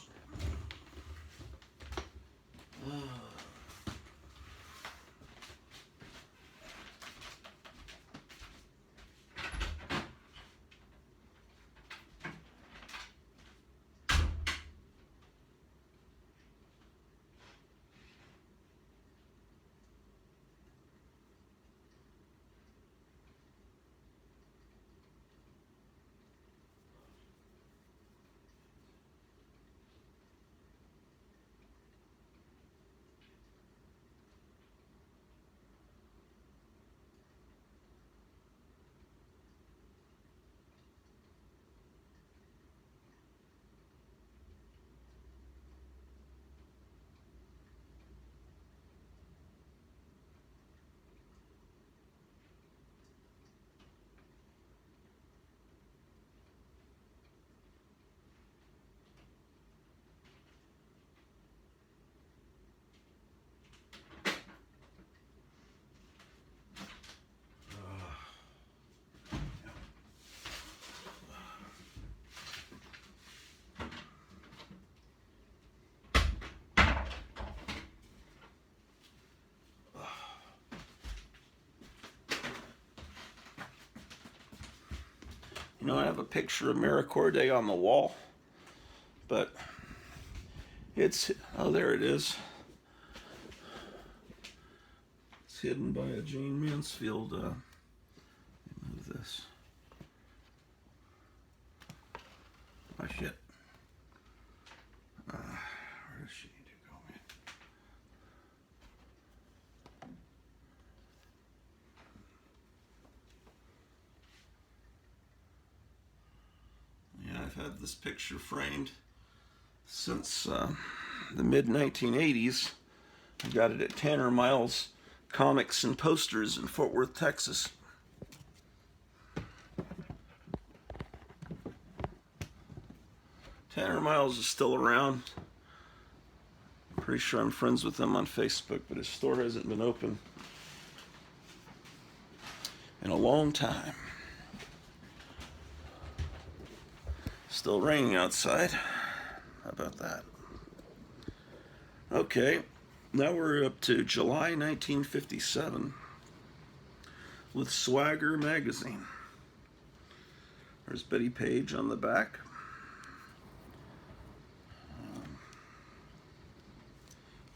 You know, I have a picture of Mira Corday on the wall, but it's, oh, there it is. It's hidden by a Jane Mansfield. Let me move this. Oh, shit. Where does she need to go, man? had this picture framed since the mid 1980s. I got it at Tanner Miles Comics and Posters in Fort Worth, Texas. Tanner Miles is still around. I'm pretty sure I'm friends with him on Facebook, but his store hasn't been open in a long time. Still raining outside. How about that? Okay, now we're up to July 1957 with Swagger magazine. There's Betty Page on the back.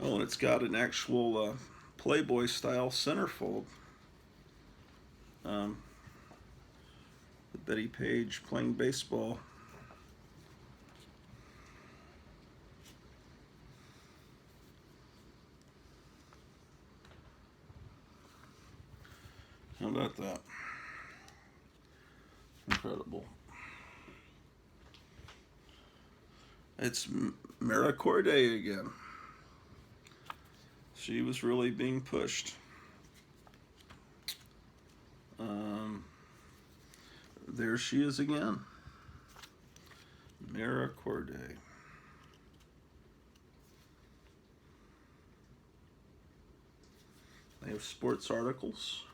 Oh, and it's got an actual Playboy style centerfold. The Betty Page playing baseball. How about that? Incredible. It's Mara Corday again. She was really being pushed. There she is again. Mara Corday. They have sports articles.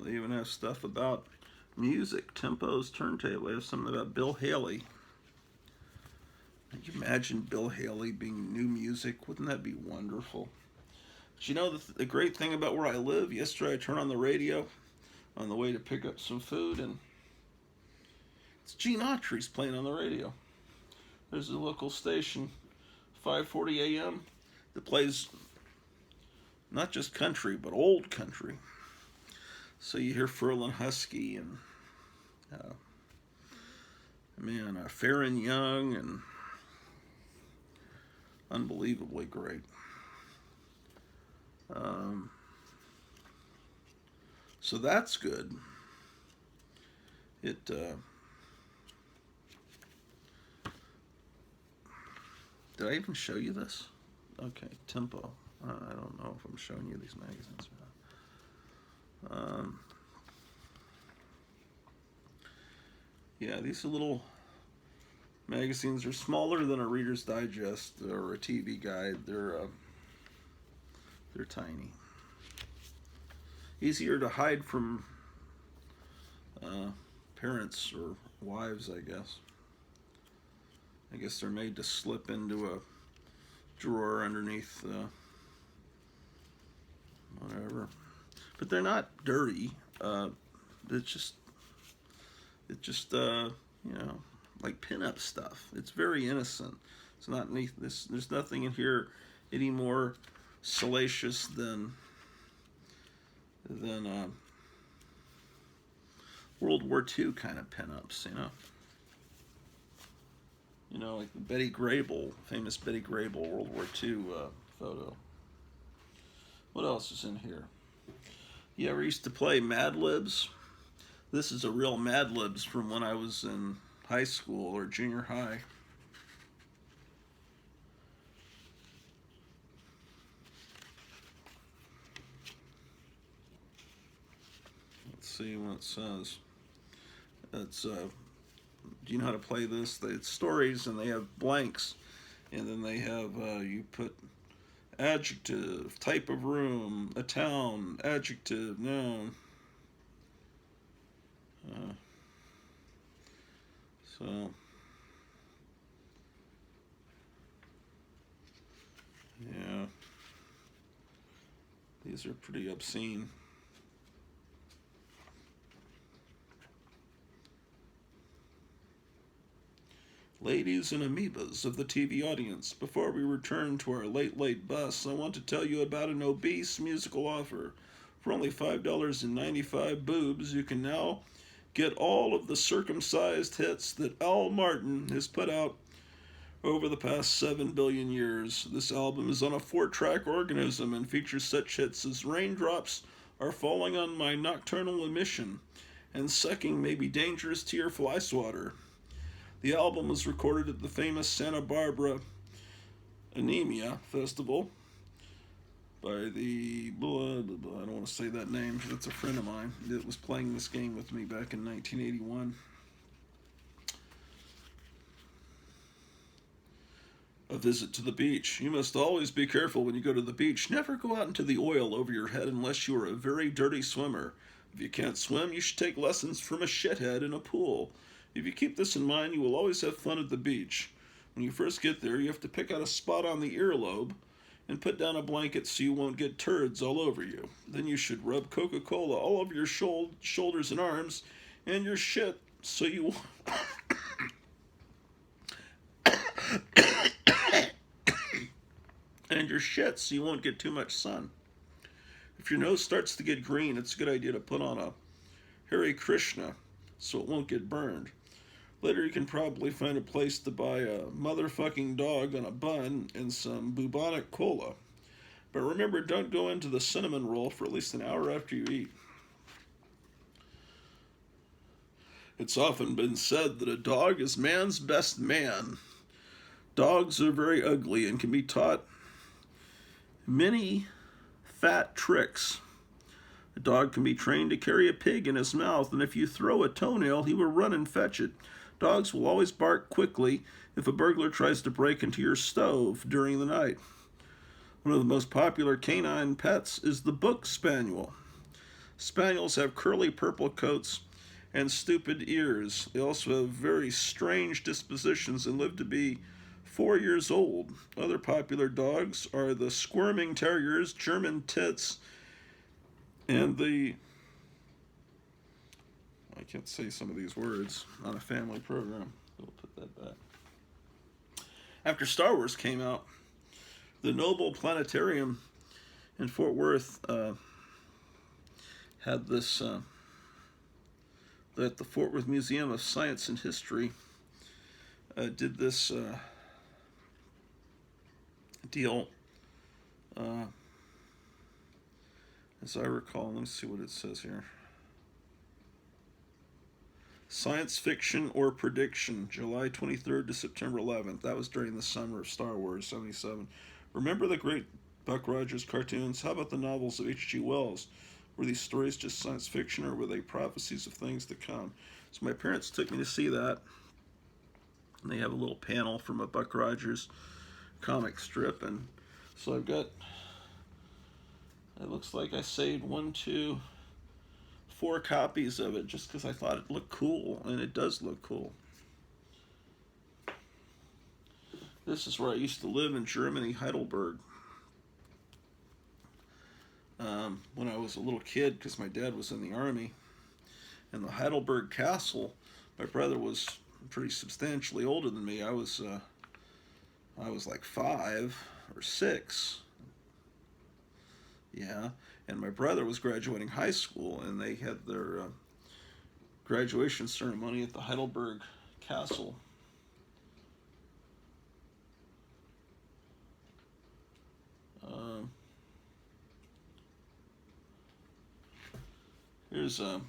They even have stuff about music, tempos, turntable. They have something about Bill Haley. Can you imagine Bill Haley being new music? Wouldn't that be wonderful? But you know the great thing about where I live? Yesterday I turned on the radio on the way to pick up some food, and it's Gene Autry's playing on the radio. There's a local station, 5:40 a.m., that plays not just country, but old country. So you hear Ferlin Husky and Farron Young, and unbelievably great. So that's good. Did I even show you this? Okay, Tempo. I don't know if I'm showing you these magazines or not. Yeah, these little magazines are smaller than a Reader's Digest or a TV Guide. They're tiny. Easier to hide from parents or wives, I guess. I guess they're made to slip into a drawer underneath whatever. But they're not dirty. It's just like pinup stuff. It's very innocent. It's not this. There's nothing in here any more salacious than World War II kind of pinups. Like the Betty Grable, famous Betty Grable World War II photo. What else is in here? You ever used to play Mad Libs? This is a real Mad Libs from when I was in high school or junior high. Let's see what it says. It's do you know how to play this? It's stories, and they have blanks, and then they have you put adjective, type of room, a town, adjective, noun. So yeah, these are pretty obscene. Ladies and amoebas of the TV audience, before we return to our late bus, I want to tell you about an obese musical offer. For only $5.95 boobs, you can now get all of the circumcised hits that Al Martin has put out over the past 7 billion years. This album is on a 4-track organism and features such hits as Raindrops Are Falling on My Nocturnal Emission and Sucking May Be Dangerous to Your Fly Swatter. The album was recorded at the famous Santa Barbara Anemia Festival by the I don't want to say that name. That's a friend of mine that was playing this game with me back in 1981. A visit to the beach. You must always be careful when you go to the beach. Never go out into the oil over your head unless you are a very dirty swimmer. If you can't swim, you should take lessons from a shithead in a pool. If you keep this in mind, you will always have fun at the beach. When you first get there, you have to pick out a spot on the earlobe and put down a blanket so you won't get turds all over you. Then you should rub Coca-Cola all over your shoulders and arms and your shit so you and your shit so you won't get too much sun. If your nose starts to get green, it's a good idea to put on a Hare Krishna so it won't get burned. Later you can probably find a place to buy a motherfucking dog on a bun and some bubonic cola. But remember, don't go into the cinnamon roll for at least an hour after you eat. It's often been said that a dog is man's best man. Dogs are very ugly and can be taught many fat tricks. A dog can be trained to carry a pig in his mouth, and if you throw a toenail, he will run and fetch it. Dogs will always bark quickly if a burglar tries to break into your stove during the night. One of the most popular canine pets is the Book Spaniel. Spaniels have curly purple coats and stupid ears. They also have very strange dispositions and live to be 4 years old. Other popular dogs are the Squirming Terriers, German Tits, and the... I can't say some of these words on a family program. We'll put that back. After Star Wars came out, the Noble Planetarium in Fort Worth had this, at the Fort Worth Museum of Science and History, did this deal, as I recall. Let me see what it says here. Science Fiction or Prediction, July 23rd to September 11th. That was during the summer of Star Wars, 77. Remember the great Buck Rogers cartoons? How about the novels of H.G. Wells? Were these stories just science fiction, or were they prophecies of things to come? So my parents took me to see that. And they have a little panel from a Buck Rogers comic strip. And so I've got, it looks like I saved 4 copies of it just because I thought it looked cool, and it does look cool. This is where I used to live in Germany, Heidelberg, when I was a little kid, because my dad was in the army. And the Heidelberg Castle, my brother was pretty substantially older than me. I was like 5 or 6. Yeah. And my brother was graduating high school, and they had their graduation ceremony at the Heidelberg Castle. Here's a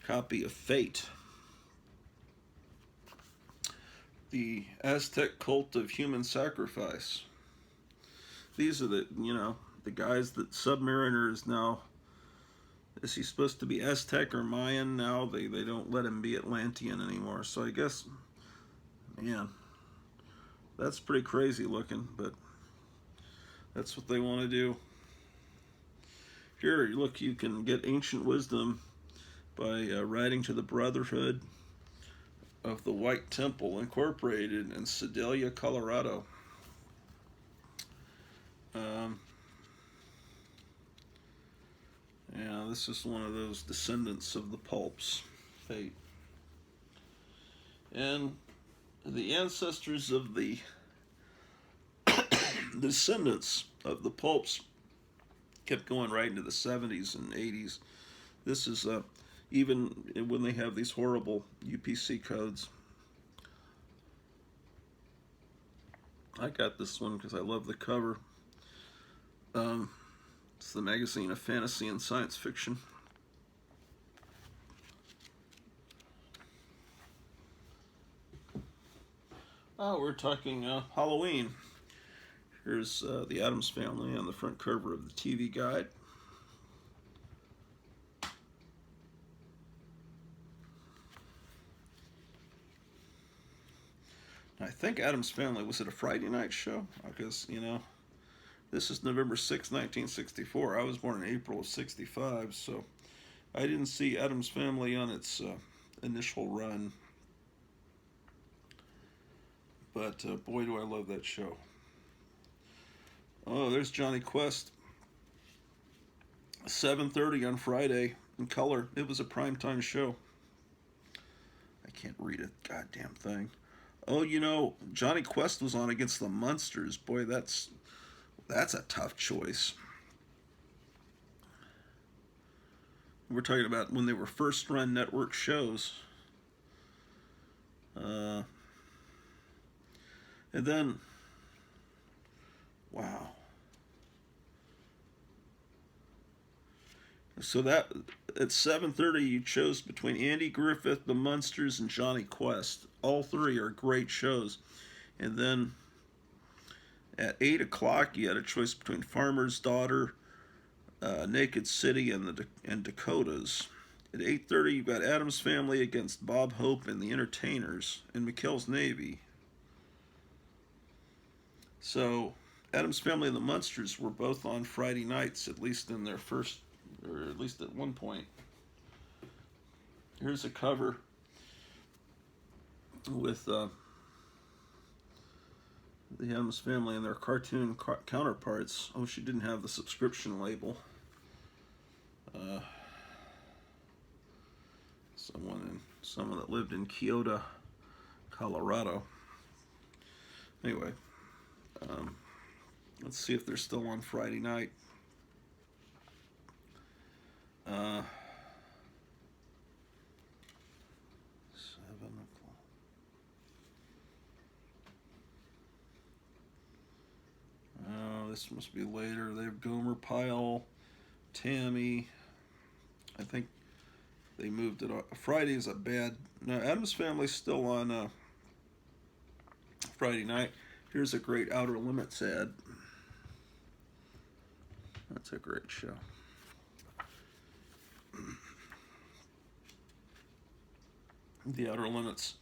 copy of Fate. The Aztec Cult of Human Sacrifice. These are the guys that Submariner is now. Is he supposed to be Aztec or Mayan now? They don't let him be Atlantean anymore. So I guess, man, that's pretty crazy looking, but that's what they want to do. Here, look, you can get ancient wisdom by writing to the Brotherhood of the White Temple, Incorporated in Sedalia, Colorado. Yeah, this is one of those descendants of the pulps, Fate. And the ancestors of the descendants of the pulps kept going right into the 70s and 80s. This is even when they have these horrible UPC codes. I got this one because I love the cover. It's the magazine of fantasy and science fiction. Oh, we're talking Halloween. Here's the Addams Family on the front cover of the TV Guide. I think Addams Family was it a Friday night show? Because, this is November 6, 1964. I was born in April of 65, so I didn't see Addams Family on its initial run. But boy, do I love that show. Oh, there's Johnny Quest. 7:30 on Friday in color. It was a primetime show. I can't read a goddamn thing. Oh, Johnny Quest was on against the Munsters. Boy, that's a tough choice. We're talking about when they were first run network shows. And then, wow. So that at 7:30, you chose between Andy Griffith, the Munsters, and Johnny Quest. All three are great shows. And then at 8 o'clock, you had a choice between Farmer's Daughter, Naked City, and Dakotas. At 8:30, you've got Addams Family against Bob Hope and the Entertainers and McHale's Navy. So Addams Family and the Munsters were both on Friday nights, at least in their first, or at least at one point. Here's a cover with the Addams Family and their cartoon counterparts. Oh, she didn't have the subscription label. Someone that lived in Kyoto, Colorado. Anyway, let's see if they're still on Friday night. 7 o'clock. Oh, this must be later. They have Gomer Pyle, Tammy. I think they moved it on. Friday is a bad. No, Addams Family's still on Friday night. Here's a great Outer Limits ad. That's a great show. The Outer Limits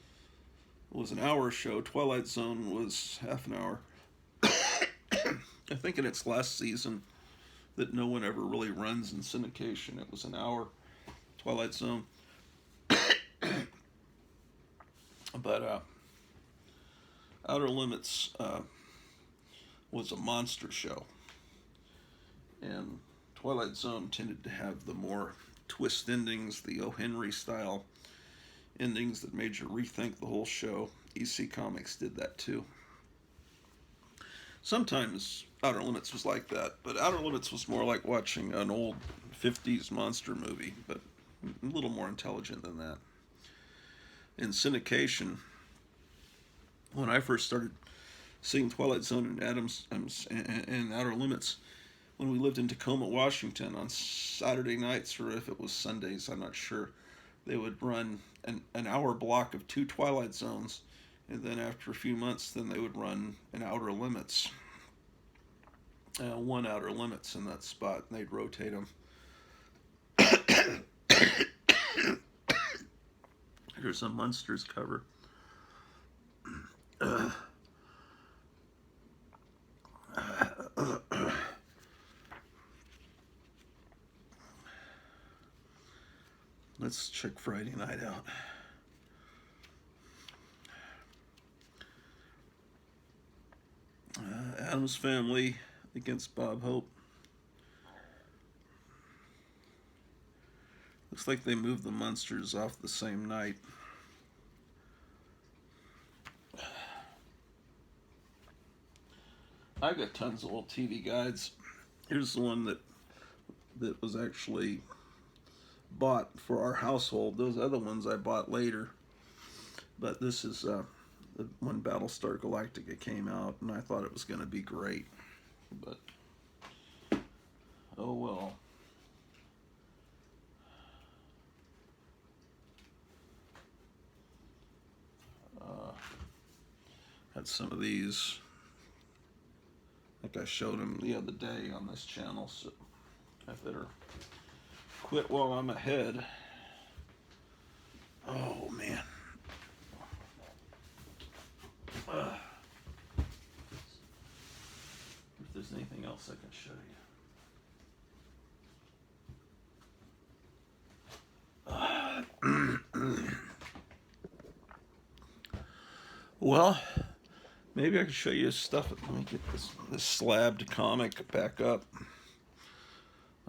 was an hour show. Twilight Zone was half an hour. I think in its last season that no one ever really runs in syndication. It was an hour. Twilight Zone. But Outer Limits was a monster show. And Twilight Zone tended to have the more twist endings, the O. Henry style endings that made you rethink the whole show. EC Comics did that too. Sometimes Outer Limits was like that, but Outer Limits was more like watching an old 50s monster movie, but a little more intelligent than that. In syndication, when I first started seeing Twilight Zone and and Outer Limits, when we lived in Tacoma, Washington, on Saturday nights, or if it was Sundays, I'm not sure, they would run an hour block of 2 Twilight Zones, and then after a few months, then they would run an Outer Limits, 1 Outer Limits in that spot, and they'd rotate them. Here's a Munsters cover. Let's check Friday night out. Addams Family against Bob Hope. Looks like they moved the Munsters off the same night. I've got tons of old TV guides. Here's the one that was actually bought for our household. Those other ones I bought later. But this is when Battlestar Galactica came out, and I thought it was going to be great, but oh well. Had some of these. I think I showed them the other day on this channel, so I better quit while I'm ahead. Oh man. If there's anything else I can show you. Well, maybe I can show you stuff. Let me get this slabbed comic back up.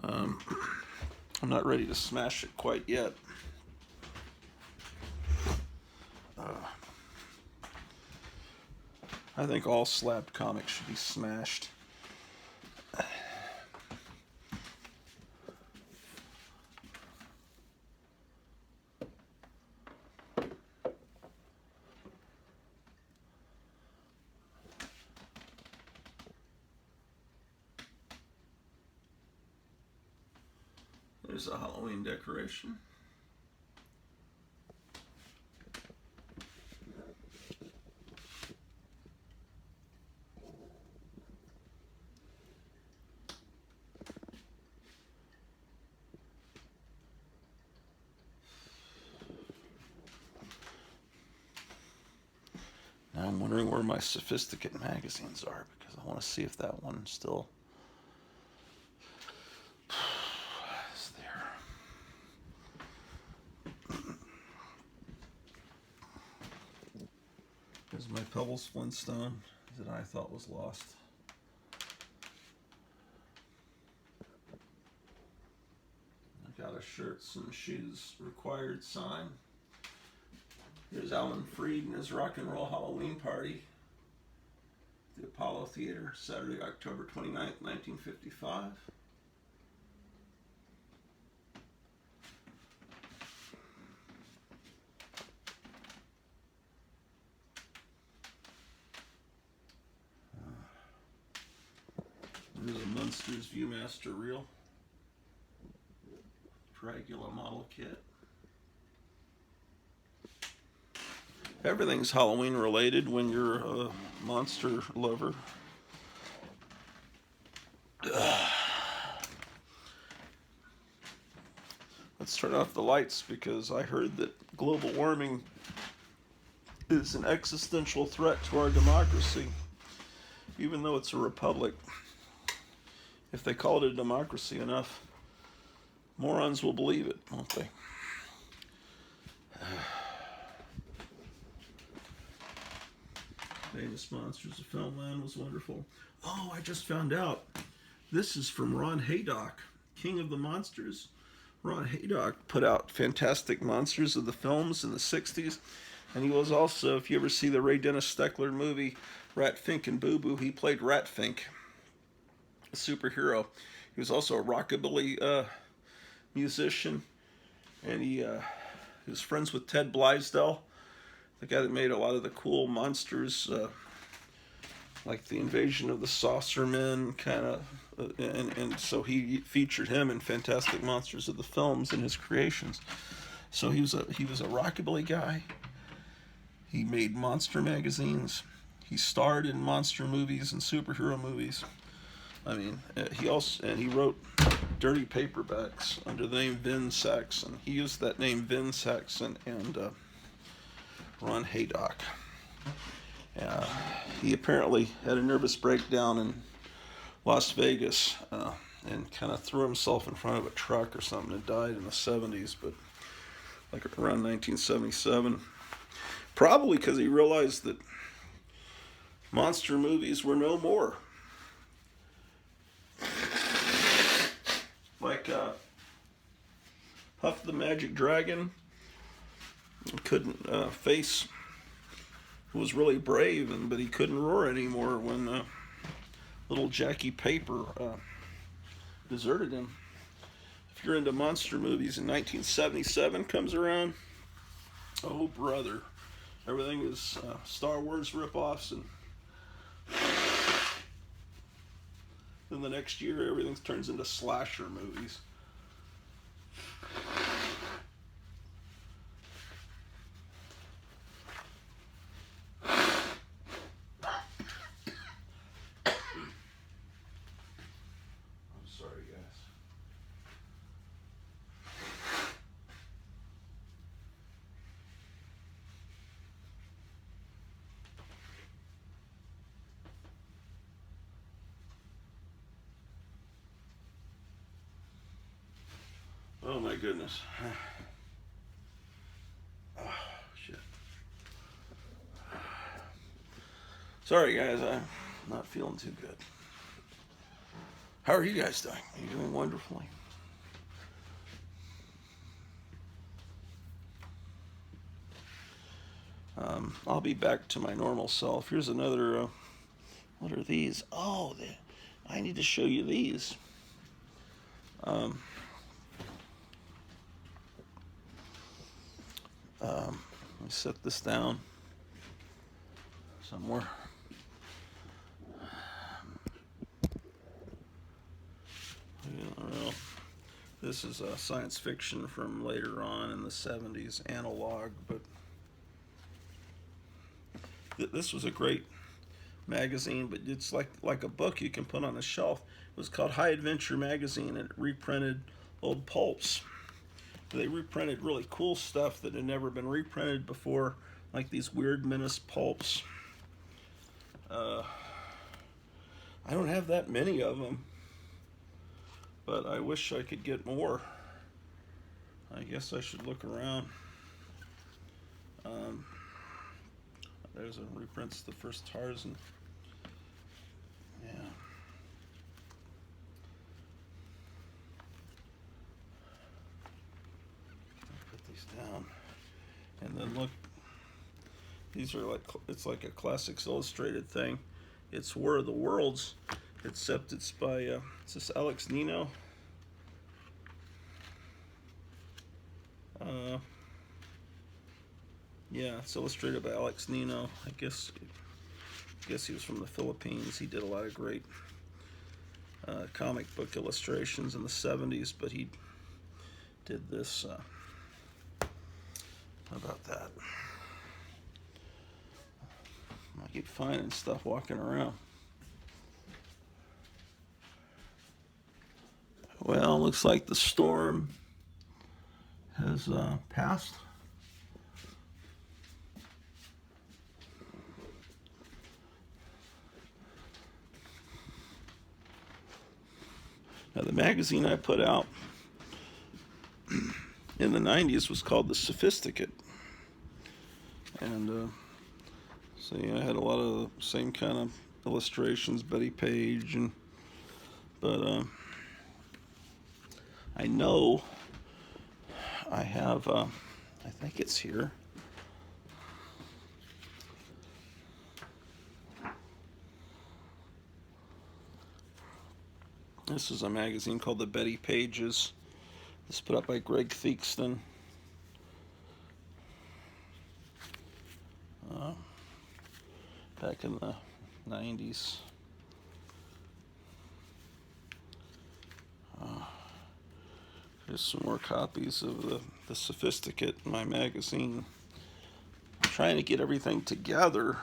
I'm not ready to smash it quite yet. I think all slabbed comics should be smashed. There's a Halloween decoration. Now I'm wondering where my Sophisticate magazines are, because I want to see if that one still is there. Here's my Pebbles Flintstone that I thought was lost. I got a shirts and shoes required sign. Here's Alan Freed and his Rock and Roll Halloween Party. The Apollo Theater, Saturday, October 29th, 1955. There's a Munsters Viewmaster reel. Dracula model kit. Everything's Halloween related when you're a monster lover. Let's turn off the lights, because I heard that global warming is an existential threat to our democracy, even though it's a republic. If they call it a democracy enough, morons will believe it, won't they? Famous Monsters of Filmland was wonderful. Oh, I just found out. This is from Ron Haydock, King of the Monsters. Ron Haydock put out fantastic Monsters of the Films in the 60s. And he was also, if you ever see the Ray Dennis Steckler movie, Rat Fink and Boo Boo, he played Rat Fink, a superhero. He was also a rockabilly musician. And he was friends with Ted Blaisdell, the guy that made a lot of the cool monsters, like the Invasion of the Saucermen, kind of, and so he featured him in Fantastic Monsters of the Films in his creations. So he was a rockabilly guy. He made monster magazines. He starred in monster movies and superhero movies. I mean, he wrote dirty paperbacks under the name Vin Saxon. He used that name Vin Saxon and Ron Haydock. He apparently had a nervous breakdown in Las Vegas and kind of threw himself in front of a truck or something and died in the 70s, but like around 1977. Probably because he realized that monster movies were no more. Like Puff the Magic Dragon couldn't face, was really brave, but he couldn't roar anymore when little Jackie Paper deserted him. If you're into monster movies and 1977 comes around, oh brother, Everything is Star Wars ripoffs, and then the next year everything turns into slasher movies. I'm sorry, guys. Oh my goodness. Oh, shit. Sorry, guys. I'm not feeling too good. How are you guys doing? Are you doing wonderfully? I'll be back to my normal self. Here's another. What are these? Oh, I need to show you these. Let me set this down somewhere. Well, this is science fiction from later on in the 70s, analog, but this was a great magazine, but it's like a book you can put on a shelf. It was called High Adventure Magazine, and it reprinted old pulps. They reprinted really cool stuff that had never been reprinted before, like these weird menace pulps. I don't have that many of them, but I wish I could get more. I guess I should look around. There's a reprints the first Tarzan. Yeah. I'll put these down, and then look. These are it's like a Classics Illustrated thing. It's War of the Worlds, except it's by is this Alex Nino? Yeah, it's illustrated by Alex Nino. I guess he was from the Philippines. He did a lot of great comic book illustrations in the 70s, but he did this. How about that? I keep finding stuff walking around. Well, looks like the storm has passed. Now, the magazine I put out in the 90s was called The Sophisticate. And so yeah, I had a lot of the same kind of illustrations, Betty Page, but I know I have, I think it's here. This is a magazine called The Betty Pages. It's put up by Greg Theakston. Back in the 90s. There's some more copies of the Sophisticate in my magazine. I'm trying to get everything together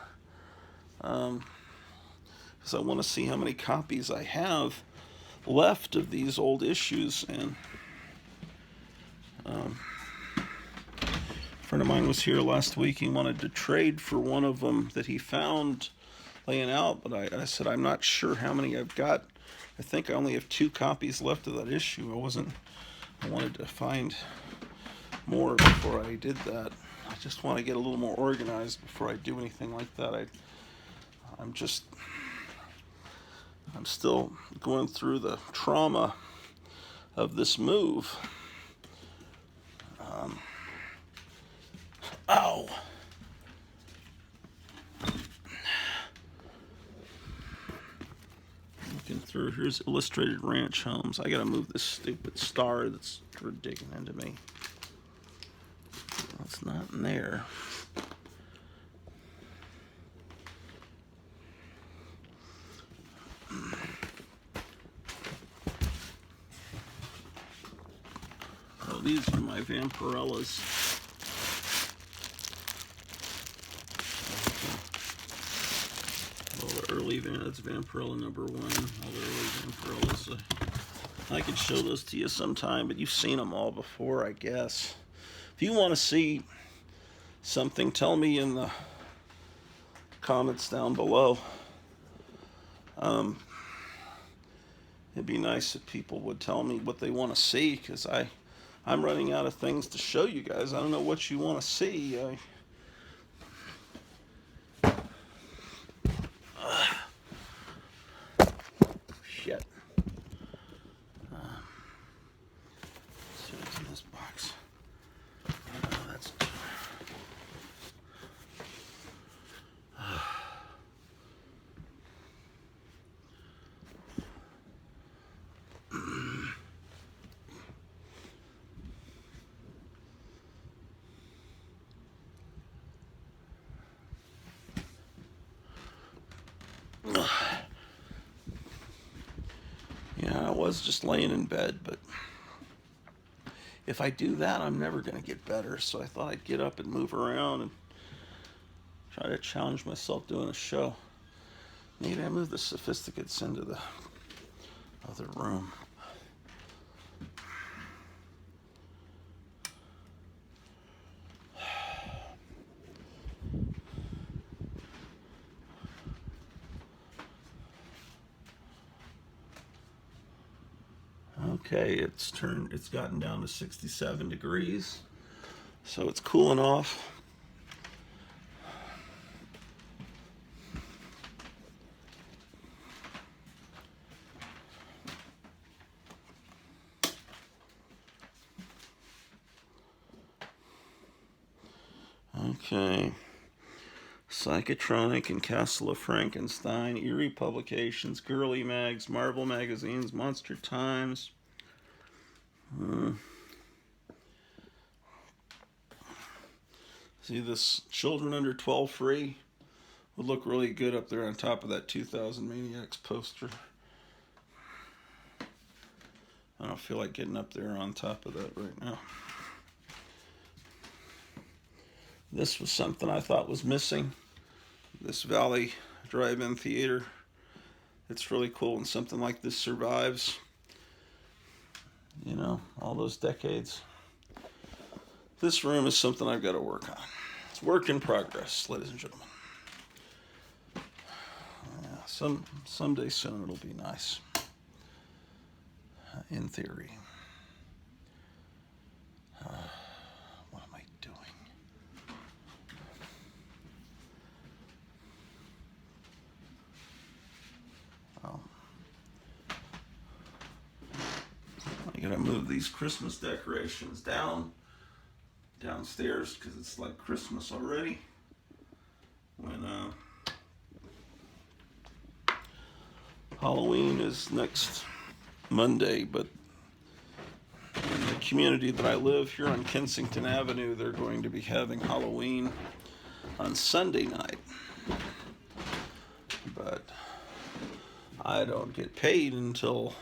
because I want to see how many copies I have left of these old issues. And a friend of mine was here last week. He wanted to trade for one of them that he found laying out, but I said I'm not sure how many I've got. I think I only have 2 copies left of that issue. I wanted to find more before I did that. I just want to get a little more organized before I do anything like that. I'm still going through the trauma of this move. Ow! Looking through, here's Illustrated Ranch Homes. I gotta move this stupid star that's digging into me. It's not in there. These are my Vampirellas. All the early that's Vampirella number 1. All the early Vampirellas. I could show those to you sometime, but you've seen them all before, I guess. If you want to see something, tell me in the comments down below. It'd be nice if people would tell me what they want to see, because I'm running out of things to show you guys. I don't know what you want to see. Shit. Let's see what's in this box. That's. Yeah, I was just laying in bed, but if I do that, I'm never going to get better. So I thought I'd get up and move around and try to challenge myself doing a show. Maybe I move the Sophisticates into the other room. Okay, it's gotten down to 67 degrees, so it's cooling off. Okay, Psychotronic and Castle of Frankenstein, Eerie Publications, Girly Mags, Marvel Magazines, Monster Times. See, this Children Under 12 free would look really good up there on top of that 2000 Maniacs poster. I don't feel like getting up there on top of that right now. This was something I thought was missing. This Valley Drive-In Theater. It's really cool when something like this survives. You know, all those decades. This room is something I've got to work on. It's work in progress, ladies and gentlemen. Yeah, someday soon it'll be nice. In theory. What am I doing? Oh. I gotta move these Christmas decorations downstairs because it's like Christmas already. When Halloween is next Monday, but in the community that I live here on Kensington Avenue, they're going to be having Halloween on Sunday night. But I don't get paid until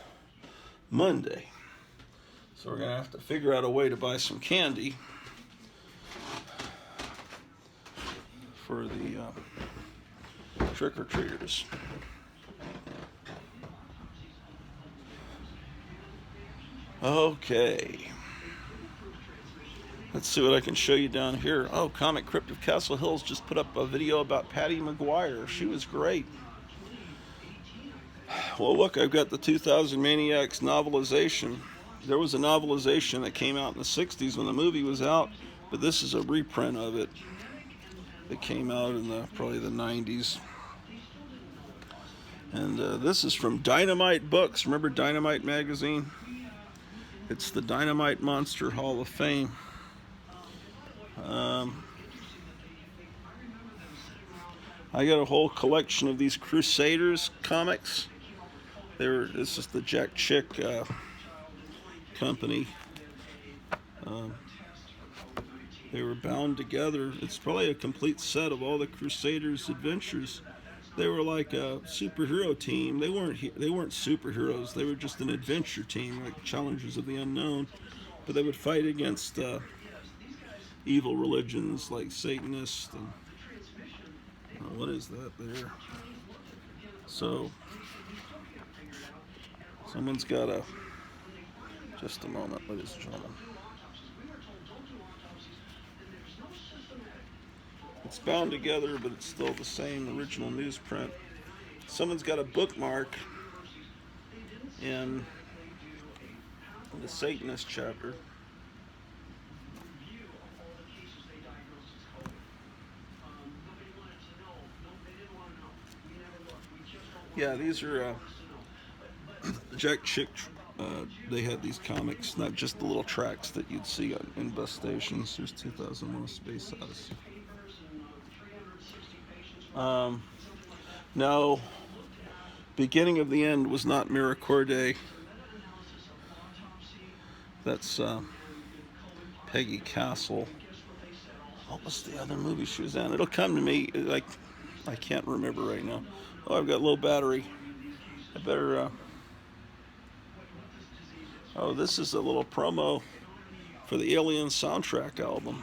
Monday. So we're going to have to figure out a way to buy some candy for the trick-or-treaters. Okay. Let's see what I can show you down here. Oh, Comic Crypt of Castle Hills just put up a video about Patty McGuire. She was great. Well, look, I've got the 2000 Maniacs novelization. There was a novelization that came out in the 60s when the movie was out, but this is a reprint of it. It came out in probably the 90s. And this is from Dynamite Books. Remember Dynamite magazine? It's the Dynamite Monster Hall of Fame. I got a whole collection of these Crusaders comics. This is the Jack Chick company. They were bound together. It's probably a complete set of all the Crusaders' adventures. They were like a superhero team. They weren't superheroes. They were just an adventure team, like Challengers of the Unknown. but they would fight against evil religions like Satanists and what is that there? So someone's got a. Just a moment, ladies and gentlemen. It's bound together, but it's still the same original newsprint. Someone's got a bookmark in the Satanist chapter. Yeah, these are Jack Chick. They had these comics, not just the little tracks that you'd see in bus stations. There's 2001: Space Odyssey. No, Beginning of the End was not Miracorde. That's Peggy Castle. What was the other movie she was in? It'll come to me. Like, I can't remember right now. Oh, I've got low battery. I better. Oh, this is a little promo for the Alien soundtrack album.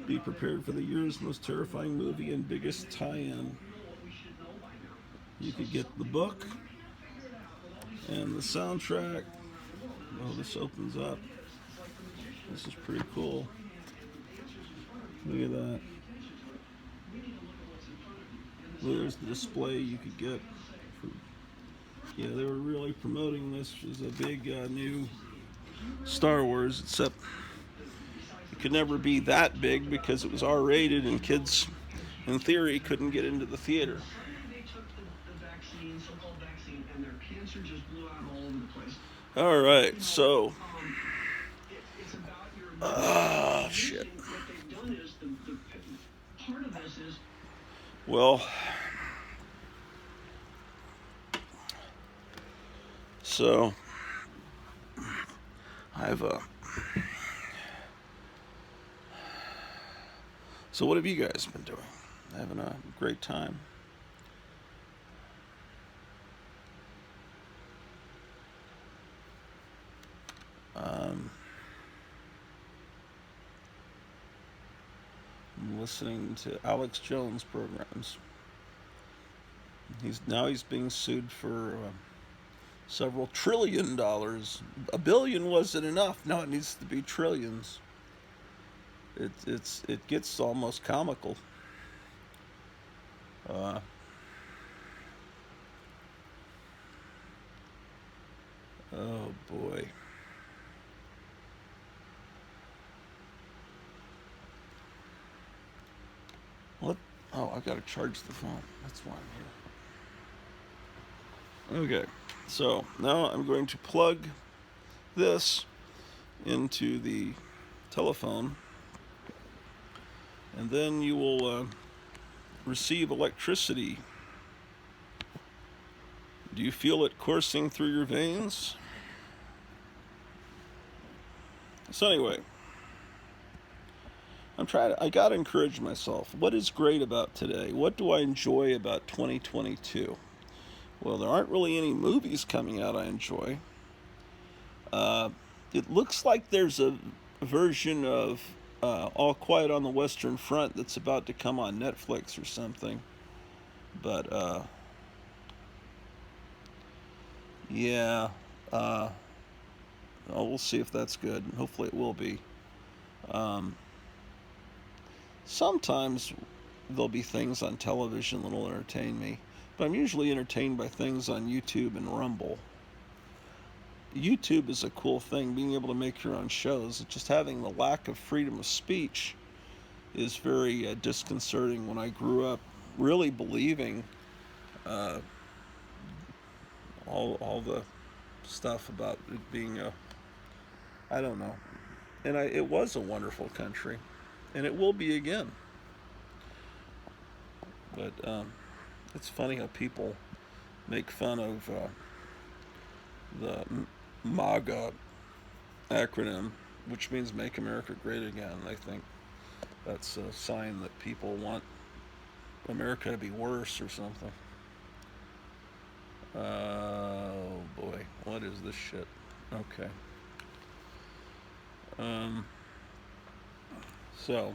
Be prepared for the year's most terrifying movie and biggest tie-in. You could get the book and the soundtrack. Oh, this opens up. This is pretty cool. Look at that. Well, there's the display you could get. Yeah, they were really promoting this as a big new Star Wars, except it could never be that big because it was R-rated and kids, in theory, couldn't get into the theater. All right, so shit. Well, so I've so what have you guys been doing? Having a great time? I'm listening to Alex Jones programs. He's being sued for several $1 trillion. $1 billion wasn't enough. Now it needs to be trillions. It gets almost comical. Oh boy. What? Oh, I gotta charge the phone. That's why I'm here. Okay, so now I'm going to plug this into the telephone, and then you will receive electricity. Do you feel it coursing through your veins? So anyway, I gotta encourage myself. What is great about today? What do I enjoy about 2022? Well, there aren't really any movies coming out I enjoy. It looks like there's a version of All Quiet on the Western Front that's about to come on Netflix or something. But, yeah. We'll see if that's good. Hopefully it will be. Sometimes there'll be things on television that'll entertain me, but I'm usually entertained by things on YouTube and Rumble. YouTube is a cool thing, being able to make your own shows. Just having the lack of freedom of speech is very disconcerting. When I grew up really believing all the stuff about it being I don't know. And it was a wonderful country, and it will be again. But it's funny how people make fun of the MAGA acronym, which means Make America Great Again. I think that's a sign that people want America to be worse or something. Oh boy, what is this shit? Okay. Um, so,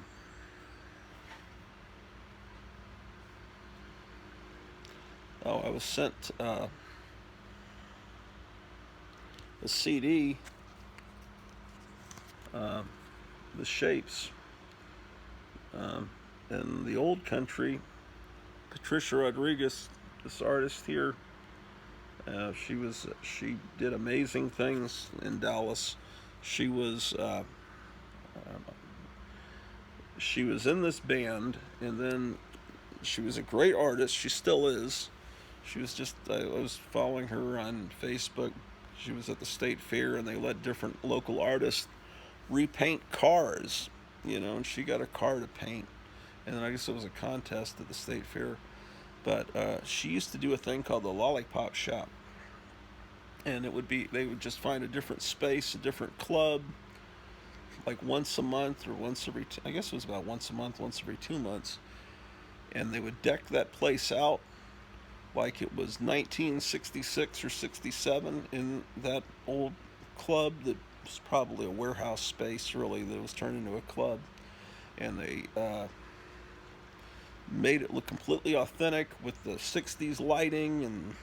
I was sent a CD, The Shapes, in the old country. Patricia Rodriguez, this artist here, she did amazing things in Dallas. She was she was in this band, and then she was a great artist. She still is. She was just I was following her on Facebook. She was at the state fair, and they let different local artists repaint cars, and she got a car to paint. And then I guess it was a contest at the state fair. But she used to do a thing called the Lollipop Shop, and they would just find a different space, a different club, like once a month or once every. I guess it was about once a month, once every 2 months, and they would deck that place out like it was 1966 or 67 in that old club that was probably a warehouse space, really, that was turned into a club. And they made it look completely authentic with the 60s lighting, and